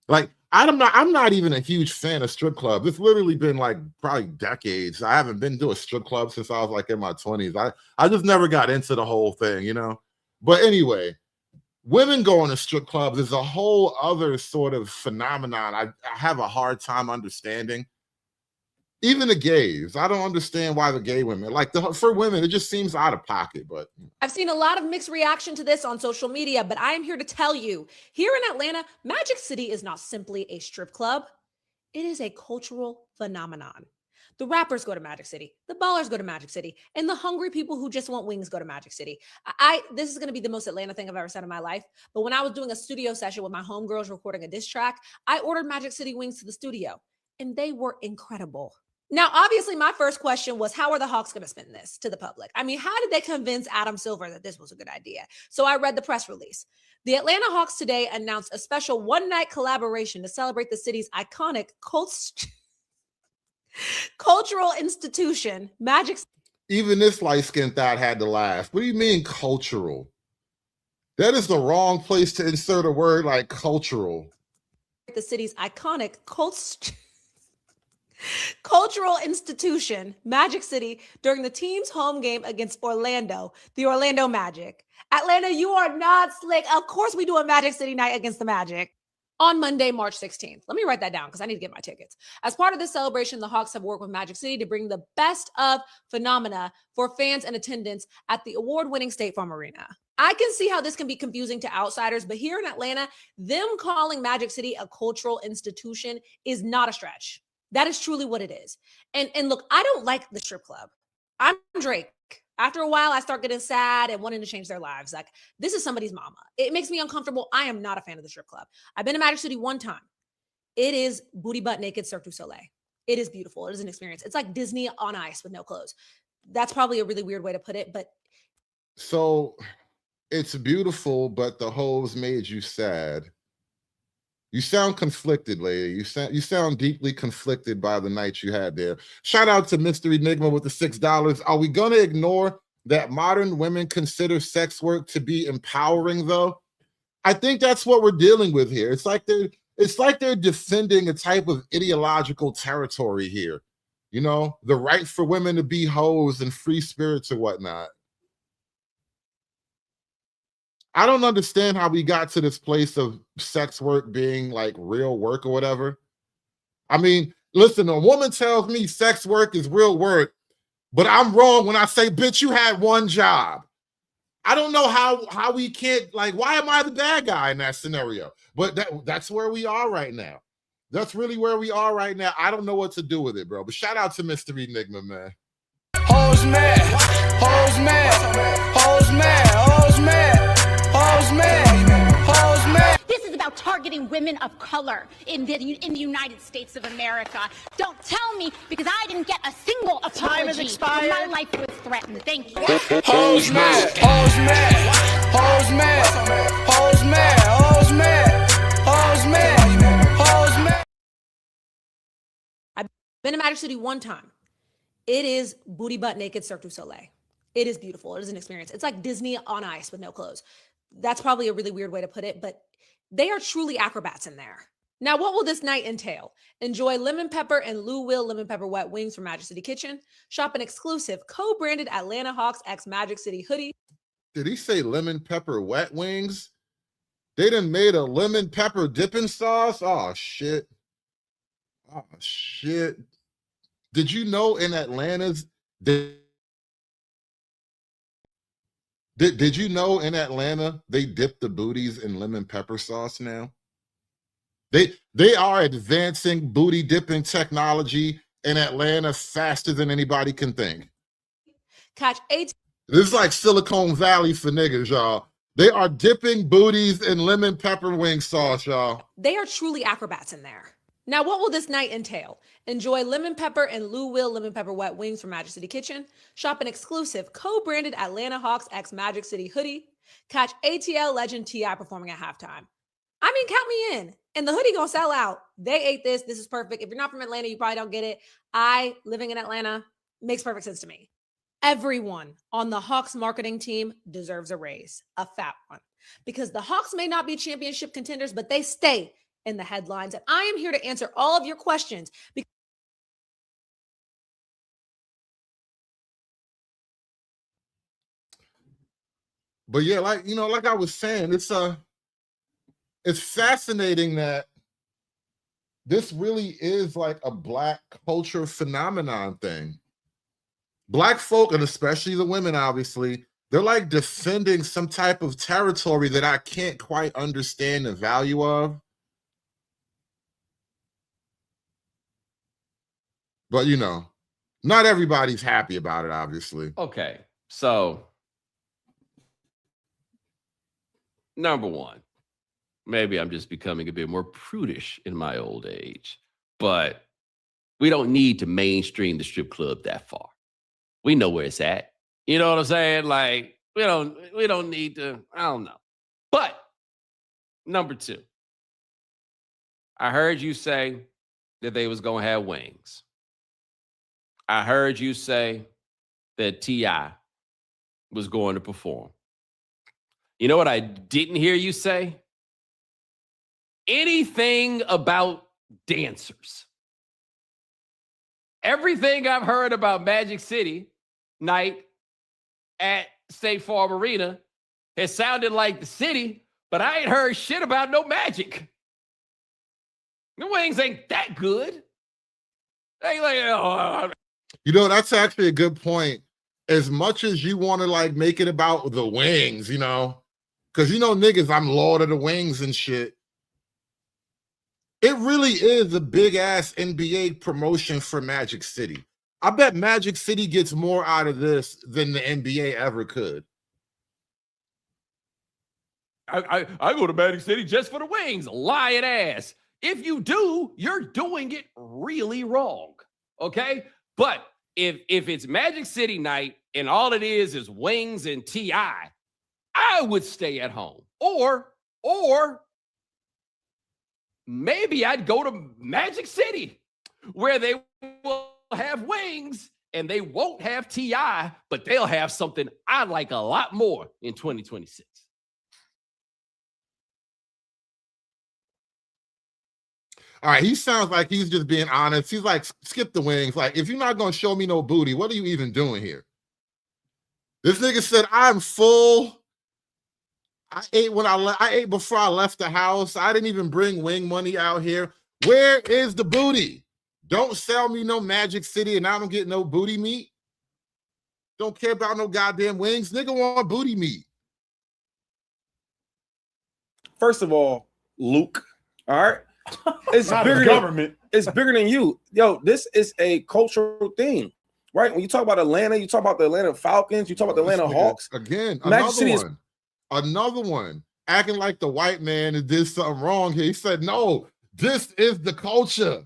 Like, I'm not even a huge fan of strip clubs. It's literally been like probably decades. I haven't been to a strip club since I was like in my 20s. I just never got into the whole thing, you know? But anyway, women going to strip clubs is a whole other sort of phenomenon. I have a hard time understanding. Even the gays, I don't understand why the gay women, like for women, it just seems out of pocket. But I've seen a lot of mixed reaction to this on social media, but I am here to tell you, here in Atlanta, Magic City is not simply a strip club. It is a cultural phenomenon. The rappers go to Magic City, the ballers go to Magic City, and the hungry people who just want wings go to Magic City. This is going to be the most Atlanta thing I've ever said in my life. But when I was doing a studio session with my homegirls recording a diss track, I ordered Magic City wings to the studio, and they were incredible. Now, obviously, my first question was, how are the Hawks going to spin this to the public? I mean, how did they convince Adam Silver that this was a good idea? So I read the press release. The Atlanta Hawks today announced a special one-night collaboration to celebrate the city's iconic cultural institution, Magic. even this light-skinned thought had to laugh. What do you mean cultural? That is the wrong place to insert a word like cultural. The city's iconic cultural institution, Magic City, during the team's home game against Orlando, the Orlando Magic. Atlanta, you are not slick. Of course we do a Magic City night against the Magic. On Monday, March 16th. Let me write that down because I need to get my tickets. As part of this celebration, the Hawks have worked with Magic City to bring the best of phenomena for fans and attendance at the award-winning State Farm Arena. I can see how this can be confusing to outsiders, but here in Atlanta, them calling Magic City a cultural institution is not a stretch. That is truly what it is. And look, I don't like the strip club. I'm Drake. After a while, I start getting sad and wanting to change their lives. Like, this is somebody's mama. It makes me uncomfortable. I am not a fan of the strip club. I've been to Magic City one time. It is booty butt naked Cirque du Soleil. It is beautiful. It is an experience. It's like Disney on ice with no clothes. That's probably a really weird way to put it, but. So it's beautiful, but the hoes made you sad. You sound conflicted, lady. You sound deeply conflicted by the night you had there. Shout out to Mr. Enigma with the $6. Are we going to ignore that modern women consider sex work to be empowering, though? I think that's what we're dealing with here. It's like they're defending a type of ideological territory here. You know, the right for women to be hoes and free spirits or whatnot. I don't understand how we got to this place of sex work being like real work or whatever. I mean, listen, a woman tells me sex work is real work, but I'm wrong when I say, bitch, you had one job. I don't know how we can't, like, why am I the bad guy in that scenario? But that's where we are right now. That's really where we are right now. I don't know what to do with it, bro. But shout out to Mr. Enigma, man. Hoes mad, hoes mad, hoes mad, hoes mad. This is about targeting women of color in the United States of America. Don't tell me, because I didn't get a single apology. Time has expired. My life was threatened. Thank you. Hoes mad, hoes mad, hoes mad, hoes mad, hoes mad, hoes mad, hoes mad. I've been to Magic City one time. It is booty butt naked Cirque du Soleil. It is beautiful. It is an experience. It's like Disney on ice with no clothes. That's probably a really weird way to put it, but they are truly acrobats in there. Now, what will this night entail? Enjoy lemon pepper and Lou Will lemon pepper wet wings from Magic City Kitchen. Shop an exclusive co-branded Atlanta Hawks x Magic City hoodie. Did he say lemon pepper wet wings? They done made a lemon pepper dipping sauce? Oh, shit. Oh, shit. Did you know in Atlanta's... Did you know in Atlanta they dip the booties in lemon pepper sauce now? They are advancing booty dipping technology in Atlanta faster than anybody can think. Catch 8. This is like Silicon Valley for niggas, y'all. They are dipping booties in lemon pepper wing sauce, y'all. They are truly acrobats in there. Now, what will this night entail? Enjoy lemon pepper and Lou Will lemon pepper wet wings from Magic City Kitchen. Shop an exclusive co-branded Atlanta Hawks x Magic City hoodie. Catch ATL legend T.I. performing at halftime. I mean, count me in. And the hoodie gonna sell out. They ate this. This is perfect. If you're not from Atlanta, you probably don't get it. Living in Atlanta, makes perfect sense to me. Everyone on the Hawks marketing team deserves a raise, a fat one. Because the Hawks may not be championship contenders, but they stay in the headlines. And I am here to answer all of your questions. But yeah, like like I was saying, it's fascinating that this really is like a Black culture phenomenon thing. Black folk, and especially the women, obviously, they're like defending some type of territory that I can't quite understand the value of. But not everybody's happy about it, obviously. Okay, so number one, maybe I'm just becoming a bit more prudish in my old age, but we don't need to mainstream the strip club that far. We know where it's at. You know what I'm saying? Like, we don't need to, I don't know. But number two, I heard you say that they was gonna have wings. I heard you say that T.I. was going to perform. You know what I didn't hear you say? Anything about dancers. Everything I've heard about Magic City night at State Farm Arena has sounded like the city, but I ain't heard shit about no Magic. The wings ain't that good. They like, That's actually a good point. As much as you want to like make it about the wings, because niggas, I'm Lord of the Wings and shit. It really is a big ass NBA promotion for Magic City. I bet Magic City gets more out of this than the NBA ever could. I go to Magic City just for the wings, lying ass. If you do, you're doing it really wrong. Okay? But if it's Magic City night and all it is wings and T.I., I would stay at home. Or maybe I'd go to Magic City where they will have wings and they won't have T.I., but they'll have something I like a lot more in 2026. All right, he sounds like he's just being honest. He's like, skip the wings. Like, if you're not going to show me no booty, what are you even doing here? This nigga said, I'm full. I ate before I left the house. I didn't even bring wing money out here. Where is the booty? Don't sell me no Magic City and I don't get no booty meat. Don't care about no goddamn wings. Nigga want booty meat. First of all, Luke, all right? It's Not bigger the government. It's bigger than you. Yo, this is a cultural thing, right? When you talk about Atlanta, you talk about the Atlanta Falcons, you talk about the Atlanta Hawks. Again, Magic City is another one, acting like the white man did something wrong here. He said, no, this is the culture.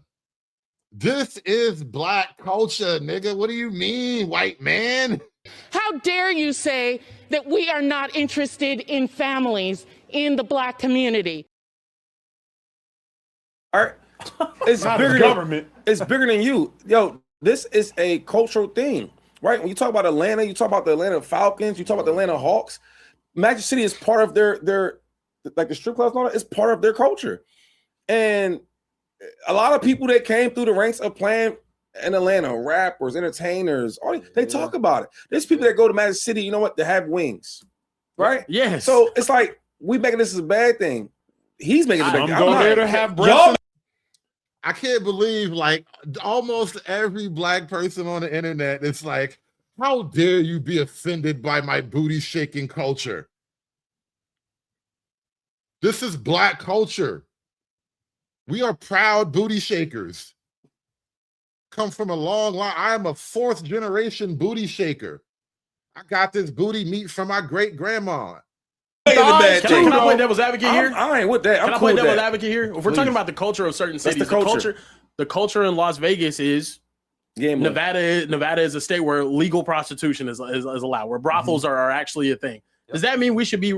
This is Black culture, nigga. What do you mean, white man? How dare you say that we are not interested in families in the Black community? All right. It's Not bigger the government. It's bigger than you. Yo, this is a cultural thing, right? When you talk about Atlanta, you talk about the Atlanta Falcons, you talk about the Atlanta Hawks. Magic City is part of their like the strip clubs and all that, is part of their culture. And a lot of people that came through the ranks of playing in Atlanta, rappers, entertainers, they talk about it. There's people that go to Magic City, you know what, to have wings, right? Yes. So it's like we making this as a bad thing. He's making it a bad thing. I'm going there to have breakfast. I can't believe like almost every Black person on the internet, it's like, how dare you be offended by my booty shaking culture? This is Black culture. We are proud booty shakers. Come from a long line. I am a 4th generation booty shaker. I got this booty meat from my great grandma. Can I play devil's advocate here? I ain't with that. Can I cool play with devil's that. advocate here? If we're Please. talking about the culture of certain cities, the the culture in Las Vegas is Nevada is a state where legal prostitution is allowed, where brothels are actually a thing. Does that mean we should be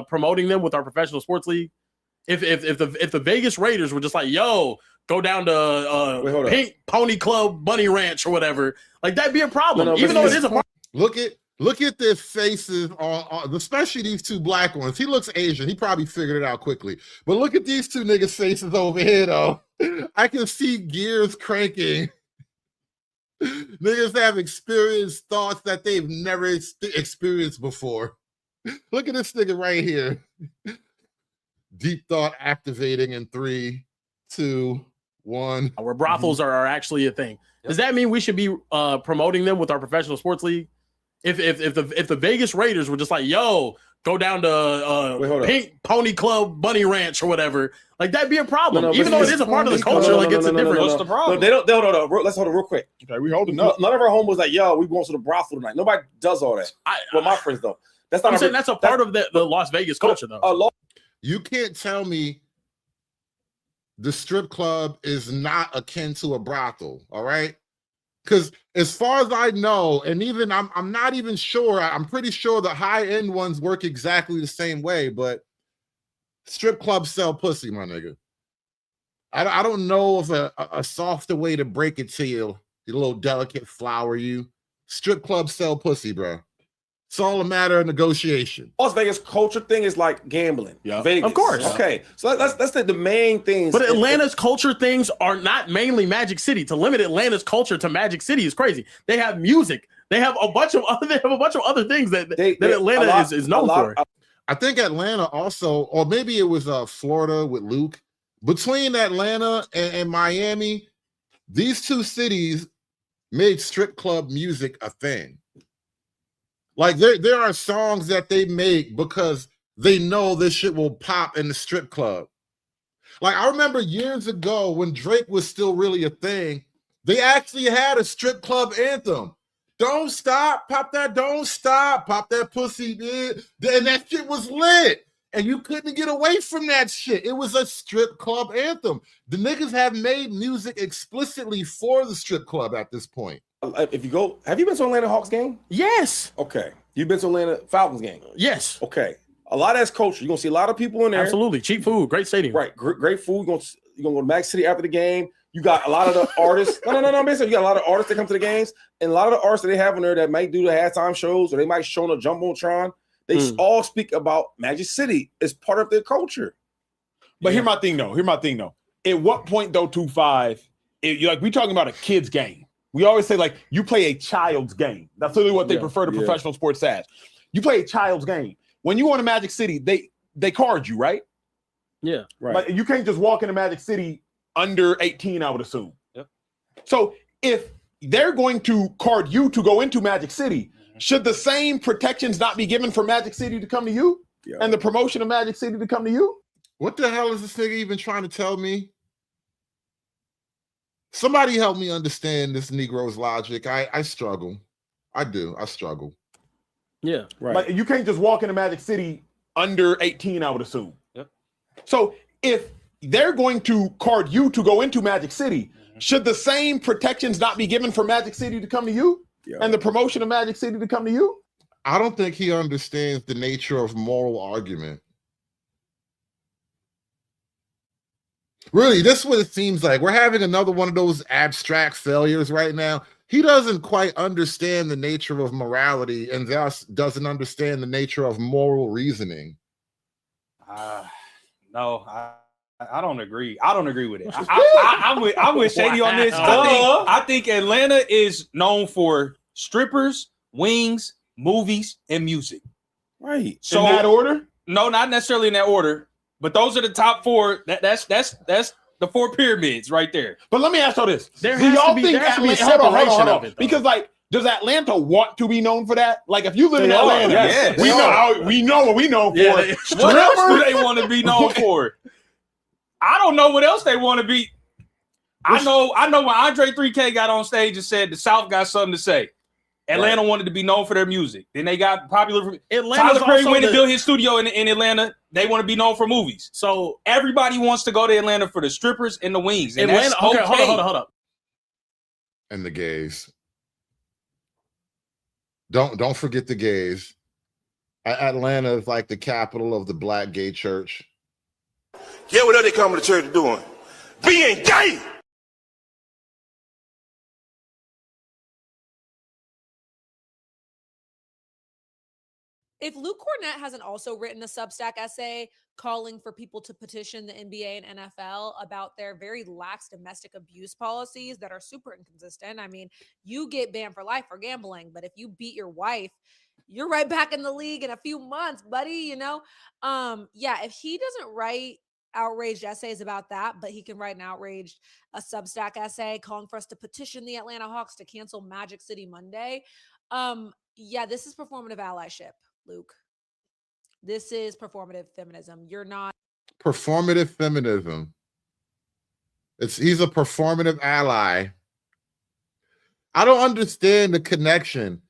promoting them with our professional sports league? If the Vegas Raiders were just like, yo, go down to Pink Pony Club Bunny Ranch or whatever, like that'd be a problem. Even though it is a problem. Look at their faces on especially these two Black ones. He looks Asian. He probably figured it out quickly. But look at these two niggas' faces over here, though. I can see gears cranking. Niggas have experienced thoughts that they've never experienced before. Look at this nigga right here. Deep thought activating in 3, 2, 1. Where brothels are actually a thing. Does that mean we should be promoting them with our professional sports league? If the Vegas Raiders were just like, yo, go down to Pink Pony Club Bunny Ranch or whatever, like that'd be a problem. Even though it is a part of the culture, like it's a different. What's the problem? They don't. Let's hold it real quick. Okay, we holding up. None of our homeboys like, yo, we going to the brothel tonight. Nobody does all that. Well, my friends though. That's not. I'm saying that's a part of the Las Vegas culture though. You can't tell me the strip club is not akin to a brothel, all right? Because as far as I know, and even I'm not even sure, I'm pretty sure the high-end ones work exactly the same way, but strip clubs sell pussy, my nigga. I don't know of a softer way to break it to you, you little delicate flower you. Strip clubs sell pussy, bro. It's all a matter of negotiation. Las Vegas culture thing is like gambling. Yeah, Vegas. of course. Okay, so that's the main things. But Atlanta's culture things are not mainly Magic City. To limit Atlanta's culture to Magic City is crazy. They have music. They have a bunch of other things that Atlanta is known for. I think Atlanta also, or maybe it was Florida with Luke. Between Atlanta and Miami, these two cities made strip club music a thing. Like there are songs that they make because they know this shit will pop in the strip club. Like I remember years ago when Drake was still really a thing, they actually had a strip club anthem. Don't stop, pop that, don't stop, pop that pussy, dude. And that shit was lit. And you couldn't get away from that shit. It was a strip club anthem. The niggas have made music explicitly for the strip club at this point. If you go, have you been to Atlanta Hawks game? Yes. Okay. You've been to Atlanta Falcons game? Yes. Okay. A lot of that's culture. You're gonna see a lot of people in there. Absolutely. Cheap food, great stadium. Right. Great food. You're gonna go to Magic City after the game. You got a lot of the artists. No. Basically, you got a lot of artists that come to the games, and a lot of the artists that they have in there that might do the halftime shows, or they might show on a Jumbotron. They all speak about Magic City as part of their culture. But here's my thing though. At what point though, 2-5, we talking about a kid's game. We always say like you play a child's game. That's literally what they prefer to professional sports as. You play a child's game. When you go to Magic City, they card you, right? Yeah. Right. Like you can't just walk into Magic City under 18, I would assume. Yep. So if they're going to card you to go into Magic City, should the same protections not be given for Magic City to come to you? Yeah. And the promotion of Magic City to come to you? What the hell is this nigga even trying to tell me? Somebody help me understand this Negro's logic. I struggle. I do. I struggle. Yeah. Right. Like you can't just walk into Magic City under 18, I would assume. Yep. So if they're going to card you to go into Magic City, should the same protections not be given for Magic City to come to you? Yeah. And the promotion of Magic City to come to you? I don't think he understands the nature of moral argument. Really, this is what it seems like. We're having another one of those abstract failures right now. He doesn't quite understand the nature of morality and thus doesn't understand the nature of moral reasoning. No, I don't agree. I don't agree with it. I'm with Shady on this. I think Atlanta is known for strippers, wings, movies, and music. Right. So in that order? No, not necessarily in that order. But those are the top four. That's the four pyramids right there. But let me ask y'all this: there do y'all think separation of it? Because like, does Atlanta want to be known for that? Like, if you live in They are, Atlanta, yes. we know what we know for. What else do they want to be known for? I don't know what else they want to be. I know when Andre 3K got on stage and said the South got something to say. Atlanta wanted to be known for their music. Then they got popular. Tyler Perry went to build his studio in Atlanta. They want to be known for movies. So everybody wants to go to Atlanta for the strippers and the wings. And Atlanta, that's okay. Hold up. And the gays. Don't forget the gays. Atlanta is like the capital of the black gay church. Yeah, what are they coming to church doing? Being gay! If Luke Cornett hasn't also written a Substack essay calling for people to petition the NBA and NFL about their very lax domestic abuse policies that are super inconsistent. I mean, you get banned for life for gambling, but if you beat your wife, you're right back in the league in a few months, buddy. You know, yeah, if he doesn't write outraged essays about that, but he can write an outraged Substack essay calling for us to petition the Atlanta Hawks to cancel Magic City Monday. Yeah, this is performative allyship, Luke. This is performative feminism. You're not Performative feminism. He's a performative ally. I don't understand the connection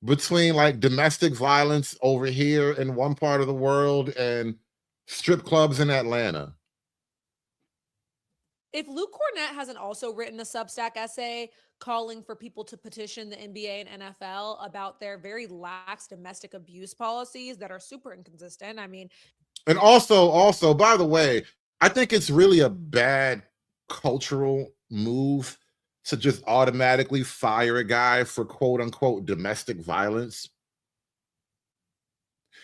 between like domestic violence over here in one part of the world and strip clubs in Atlanta. If Luke Cornett hasn't also written a Substack essay calling for people to petition the NBA and NFL about their very lax domestic abuse policies that are super inconsistent. I mean, and also, by the way, I think it's really a bad cultural move to just automatically fire a guy for quote unquote domestic violence.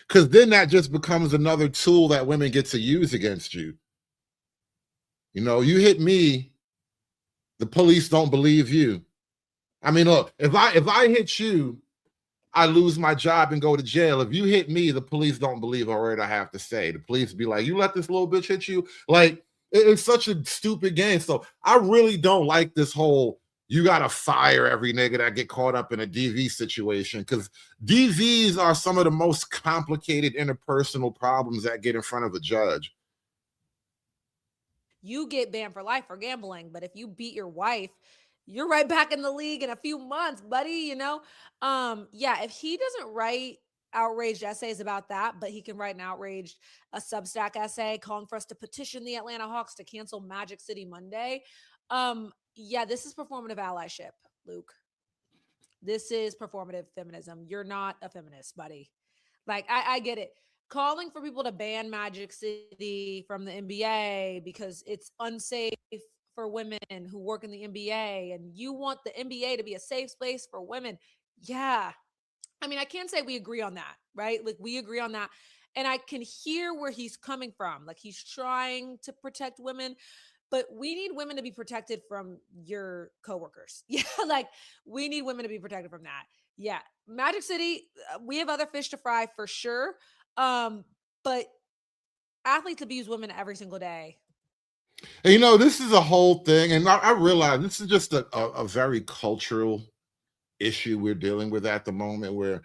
Because then that just becomes another tool that women get to use against you. You know, you hit me, the police don't believe you. I mean, look, if I hit you, I lose my job and go to jail. If you hit me, the police don't believe a word I have to say. The police be like, you let this little bitch hit you? Like, it's such a stupid game. So I really don't like this whole, you got to fire every nigga that get caught up in a DV situation, because DVs are some of the most complicated interpersonal problems that get in front of a judge. you get banned for life for gambling, but if you beat your wife, you're right back in the league in a few months, buddy, you know? Yeah, if he doesn't write outraged essays about that, but he can write an outraged Substack essay calling for us to petition the Atlanta Hawks to cancel Magic City Monday. Yeah, this is performative allyship, Luke. This is performative feminism. You're not a feminist, buddy. Like, I get it. Calling for people to ban Magic City from the NBA because it's unsafe for women who work in the NBA, and you want the NBA to be a safe space for women. Yeah. I mean, I can't say we agree on that, right? Like, we agree on that. And I can hear where he's coming from. Like, he's trying to protect women, but we need women to be protected from your coworkers. Yeah. Like, we need women to be protected from that. Yeah. Magic City, we have other fish to fry for sure. But athletes abuse women every single day. And, you know, this is a whole thing. And I realize this is just a very cultural issue we're dealing with at the moment, where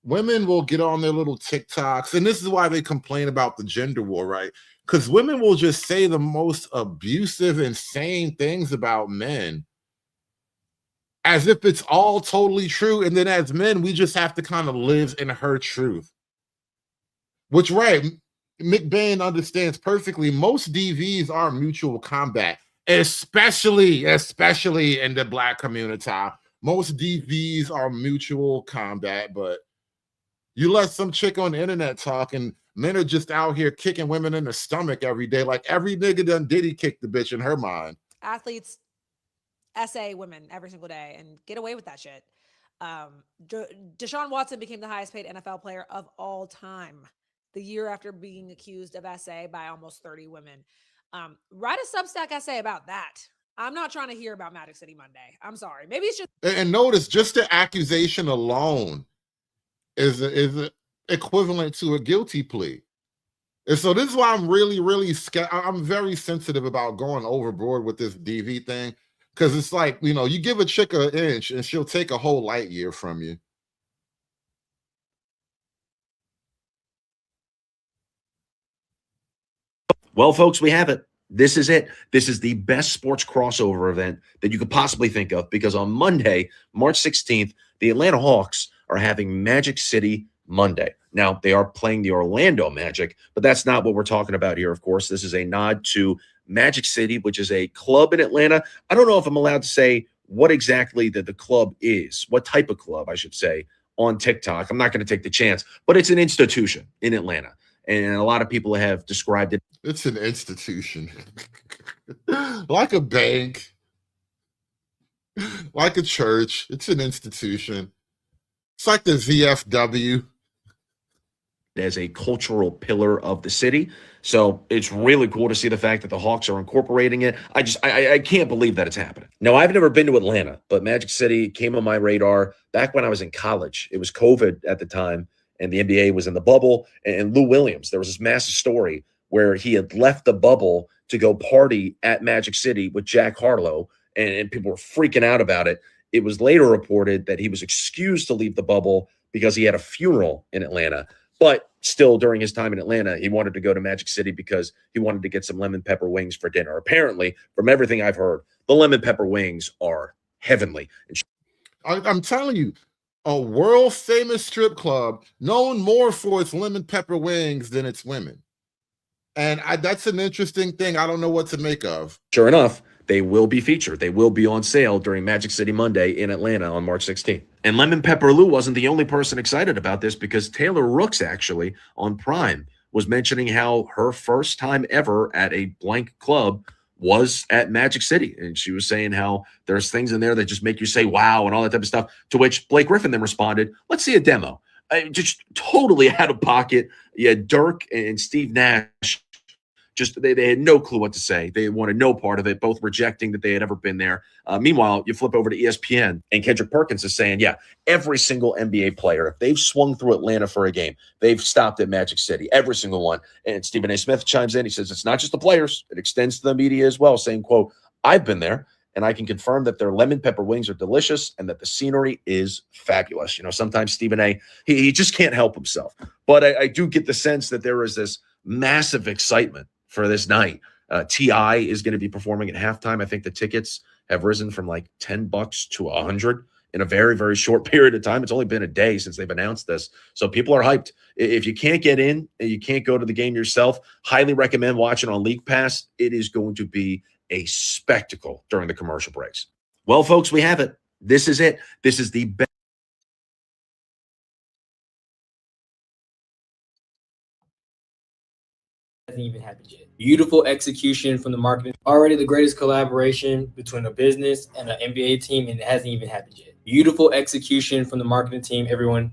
women will get on their little TikToks. And this is why they complain about the gender war, right? Because women will just say the most abusive, insane things about men as if it's all totally true. And then as men, we just have to kind of live in her truth. Which, right, McBain understands perfectly. Most DVs are mutual combat, especially in the Black community. Most DVs are mutual combat, but you let some chick on the internet talk, and men are just out here kicking women in the stomach every day. Like, every nigga done Diddy kick the bitch in her mind. Athletes essay women every single day and get away with that shit. Deshaun Watson became the highest paid NFL player of all time the year after being accused of essay by almost 30 women. Write a Substack essay about that. I'm not trying to hear about Magic City Monday. I'm sorry. Maybe it's just. And notice, just the accusation alone is equivalent to a guilty plea. And so this is why I'm really scared. I'm very sensitive about going overboard with this DV thing, because it's like, you know, you give a chick an inch and she'll take a whole light year from you. Well, folks, we have it. This is it. This is the best sports crossover event that you could possibly think of, because on Monday, March 16th, the Atlanta Hawks are having Magic City Monday. Now, they are playing the Orlando Magic, but that's not what we're talking about here, of course. This is a nod to Magic City, which is a club in Atlanta. I don't know if I'm allowed to say what exactly the club is, what type of club, I should say, on TikTok. I'm not going to take the chance, but it's an institution in Atlanta. And a lot of people have described it. It's an institution. Like a bank, like a church. It's an institution. It's like the VFW. as a cultural pillar of the city. So it's really cool to see the fact that the Hawks are incorporating it. I can't believe that it's happening. Now, I've never been to Atlanta, but Magic City came on my radar back when I was in college. It was COVID at the time, and the NBA was in the bubble. And Lou Williams, there was this massive story where he had left the bubble to go party at Magic City with Jack Harlow, and people were freaking out about it. It was later reported that he was excused to leave the bubble because he had a funeral in Atlanta. But still, during his time in Atlanta, he wanted to go to Magic City because he wanted to get some lemon pepper wings for dinner. Apparently, from everything I've heard, the lemon pepper wings are heavenly. I'm telling you, a world famous strip club known more for its lemon pepper wings than its women. And that's an interesting thing. I don't know what to make of. Sure enough, they will be featured. They will be on sale during Magic City Monday in Atlanta on March 16th. And Lemon Pepper Lou wasn't the only person excited about this, because Taylor Rooks actually on Prime was mentioning how her first time ever at a blank club was at Magic City. And she was saying how there's things in there that just make you say, wow, and all that type of stuff, to which Blake Griffin then responded, let's see a demo. Just totally out of pocket. Yeah, Dirk and Steve Nash, just they had no clue what to say. They wanted no part of it, both rejecting that they had ever been there. Meanwhile, you flip over to ESPN, and Kendrick Perkins is saying, yeah, every single NBA player, if they've swung through Atlanta for a game, they've stopped at Magic City, every single one. And Stephen A. Smith chimes in. He says, it's not just the players. It extends to the media as well, saying, quote, I've been there, and I can confirm that their lemon pepper wings are delicious and that the scenery is fabulous. You know, sometimes Stephen A., he just can't help himself. But I do get the sense that there is this massive excitement for this night. T.I. is going to be performing at halftime. I think the tickets have risen from like $10 to $100 in a very, very short period of time. It's only been a day since they've announced this. So people are hyped. If you can't get in and you can't go to the game yourself, highly recommend watching on League Pass. It is going to be a spectacle during the commercial breaks. Well, folks, we have it. This is it. This is the best. Hasn't even happened yet. Beautiful execution from the marketing. Already the greatest collaboration between a business and an NBA team, and it hasn't even happened yet. Beautiful execution from the marketing team. Everyone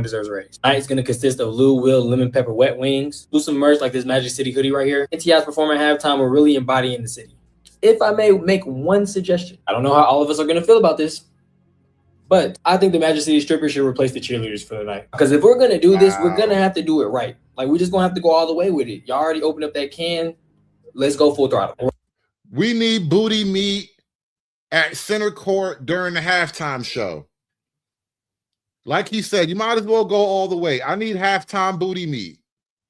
deserves a raise. Tonight is going to consist of Lou Will lemon pepper wet wings, do some merch like this Magic City hoodie right here. And T.I.'s performing at halftime will really embody in the city. If I may make one suggestion, I don't know how all of us are going to feel about this, but I think the Magic City strippers should replace the cheerleaders for the night. Because if we're going to do this, we're going to have to do it right. Like, we're just going to have to go all the way with it. Y'all already opened up that can. Let's go full throttle. We need booty meat at center court during the halftime show. Like he said, you might as well go all the way. I need halftime booty meat.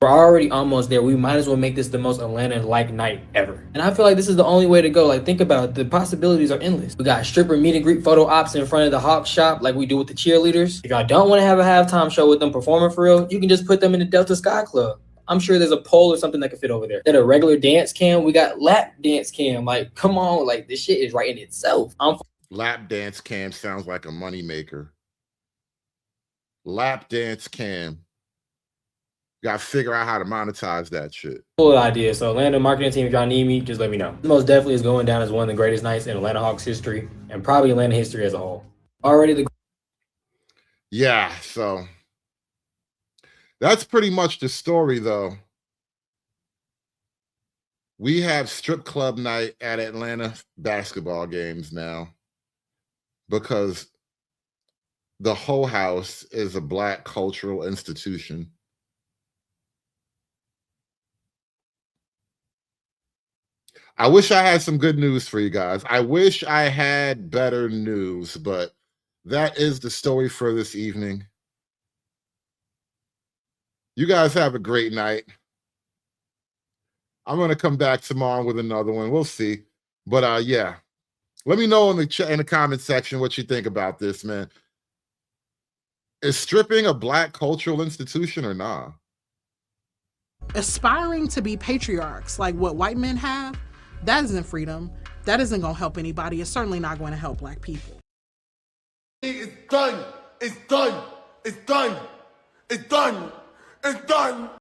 We're already almost there. We might as well make this the most Atlanta-like night ever. And I feel like this is the only way to go. Like, think about it. The possibilities are endless. We got stripper meet and greet photo ops in front of the Hawks shop like we do with the cheerleaders. If y'all don't want to have a halftime show with them performing for real, you can just put them in the Delta Sky Club. I'm sure there's a pole or something that could fit over there. Then a regular dance cam, we got lap dance cam. Like, come on, like, this shit is right in itself. Lap dance cam sounds like a moneymaker. Lap dance cam. Got to figure out how to monetize that shit. Full idea. So Atlanta marketing team, if y'all need me, just let me know. Most definitely is going down as one of the greatest nights in Atlanta Hawks history and probably Atlanta history as a whole. Yeah, so that's pretty much the story, though. We have strip club night at Atlanta basketball games now because the whole house is a Black cultural institution. I wish I had some good news for you guys. I wish I had better news, but that is the story for this evening. You guys have a great night. I'm going to come back tomorrow with another one. We'll see. But yeah, let me know in the comment section what you think about this, man. Is stripping a Black cultural institution or not? Aspiring to be patriarchs like what white men have, that isn't freedom. That isn't going to help anybody. It's certainly not going to help Black people. It's done. It's done. It's done. It's done. It's done.